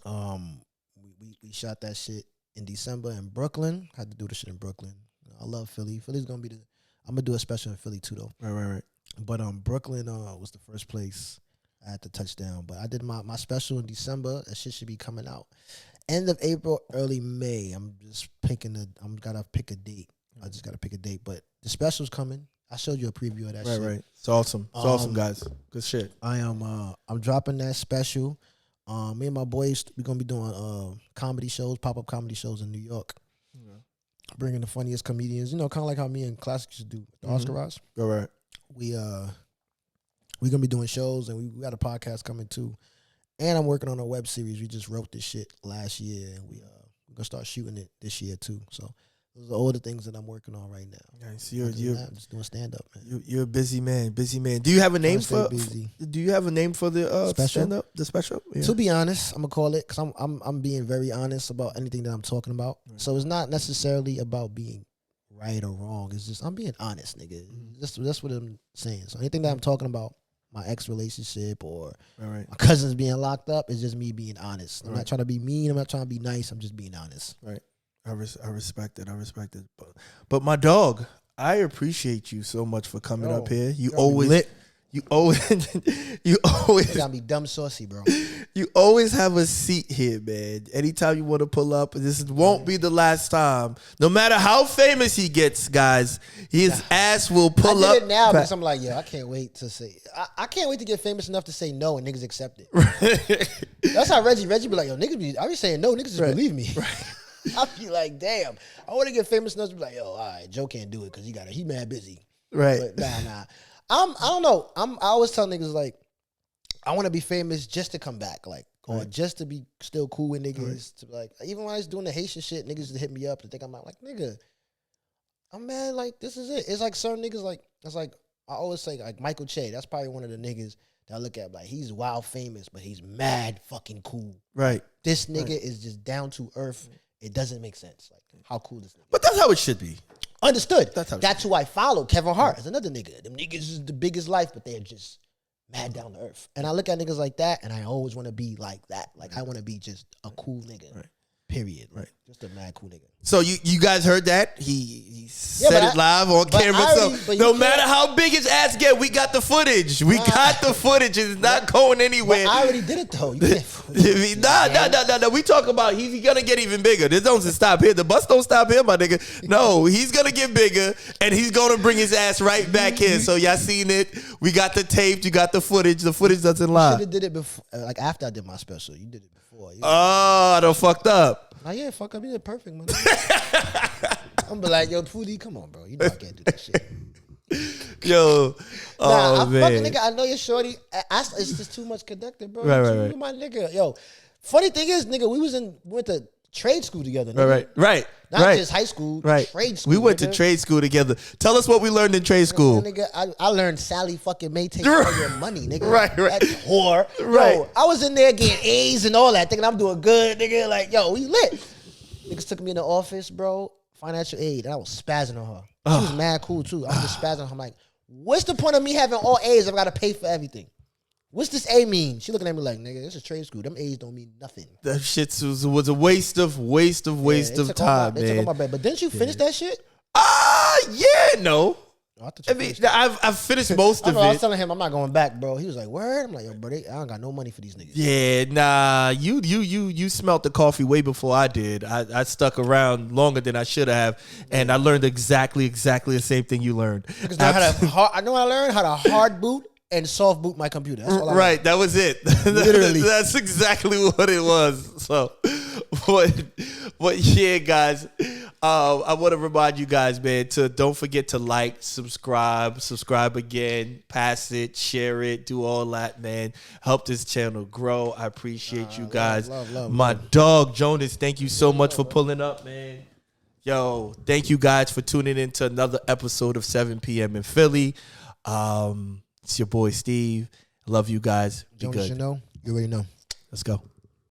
We shot that shit in December in Brooklyn. Had to do the shit in Brooklyn. I love Philly. Philly's gonna be I'm gonna do a special in Philly too though. Right. But Brooklyn was the first place I had to touch down. But I did my special in December. That shit should be coming out end of April, early May. I'm just gotta pick a date. I just gotta pick a date. But the special's coming. I showed you a preview of that shit. Right. It's awesome. It's awesome, guys. Good shit. I'm dropping that special. Me and my boys, we're gonna be doing comedy shows, pop-up comedy shows in New York. Bringing the funniest comedians, kind of like how me and Classic used to do the Oscar Ross. Right. We're gonna be doing shows, and we got a podcast coming too. And I'm working on a web series. We just wrote this shit last year, and we're gonna start shooting it this year too. So those are all the things that I'm working on right now. Nice. I'm just doing stand up, man. You're a busy man. Do you have a name for? Busy. Do you have a name for the special? Stand up? The special? Yeah. To be honest, I'm gonna call it because I'm being very honest about anything that I'm talking about. Right. So it's not necessarily about being right or wrong. It's just I'm being honest, nigga. That's what I'm saying. So anything that I'm talking about, my ex relationship or my cousins being locked up, is just me being honest. I'm not trying to be mean. I'm not trying to be nice. I'm just being honest. Right. I respect it. But my dog, I appreciate you so much for coming up here. You always gotta be dumb saucy, bro. You always have a seat here, man. Anytime you want to pull up, this won't be the last time. No matter how famous he gets, guys, his ass will pull up. I did it now because I'm like, I can't wait to say. I can't wait to get famous enough to say no and niggas accept it. That's how Reggie be like, I be saying no, niggas just believe me. I be like, damn. I want to get famous enough to be like, all right, Joe can't do it because he mad busy. Right. But nah. I don't know. I always tell niggas like, I want to be famous just to come back, like, or just to be still cool with niggas. Right. To like, even when I was doing the Haitian shit, niggas would hit me up to think I'm out. Like, nigga, I'm mad. Like, this is it. It's like certain niggas like, it's like I always say like Michael Che. That's probably one of the niggas that I look at like he's wild famous, but he's mad fucking cool. Right. This nigga is just down to earth. It doesn't make sense. Like, how cool this nigga. But that's how it should be. Understood. That's who I follow. Kevin Hart is another nigga. Them niggas is the biggest life, but they're just mad down to earth. And I look at niggas like that, and I always want to be like that. Like, I want to be just a cool nigga. Right. Period. Right. Just a mad cool nigga. So you guys heard that? He said it live on camera. So no matter how big his ass get, we got the footage. We got the footage. It's not going anywhere. But I already did it though. Nah. We talk about he's gonna get even bigger. This don't stop here. The bus don't stop here, my nigga. No, he's gonna get bigger, and he's gonna bring his ass right back here. So y'all seen it. We got the tape. You got the footage. The footage doesn't lie. You should have did it before, like after I did my special. You did it before. I done fucked up. Oh yeah, fuck up. You did perfect, man. I'm be like, yo, Foodie, come on, bro. You know I can't do that shit. Yo, I man. fucking nigga. I know you're shorty. It's just too much connected, bro. Right. You my nigga. Yo, funny thing is, nigga, we went to trade school together. Nigga. Right. Not just high school. Right. Trade school. We went to trade school together. Tell us what we learned in trade school. Nigga, I learned Sally fucking May take all your money, nigga. Right. That whore. Right. Yo, I was in there getting A's and all that, thinking I'm doing good, nigga. Like, yo, we lit. Niggas took me in the office, bro. Financial aid. And I was spazzing on her. She was mad cool, too. I was just spazzing on her. I'm like, what's the point of me having all A's if I got to pay for everything? What's this A mean? She looking at me like, nigga, this is trade school. Them A's don't mean nothing. That shit was a waste of time, They took all my bread. But didn't you finish that shit? Yeah, no. Oh, I thought you I mean, finished it. I've finished most of I was it. telling him I'm not going back, bro. He was like, "Word." I'm like, "Yo, bro, I don't got no money for these niggas." Yeah, nah. You smelt the coffee way before I did. I stuck around longer than I should have, and I learned exactly the same thing you learned. Because I know I learned how to hard boot and soft boot my computer. That's all I Right, that was it. Literally. That's exactly what it was. So, but yeah, guys, I want to remind you guys, man, to don't forget to like, subscribe again, pass it, share it, do all that, man. Help this channel grow. I appreciate you guys. love, My dog, Jonas, thank you so much for pulling up, man. Yo, thank you guys for tuning in to another episode of 7 p.m. in Philly. It's your boy, Steve. Love you guys. Be Jonas good. Jeannot, you already know. Let's go.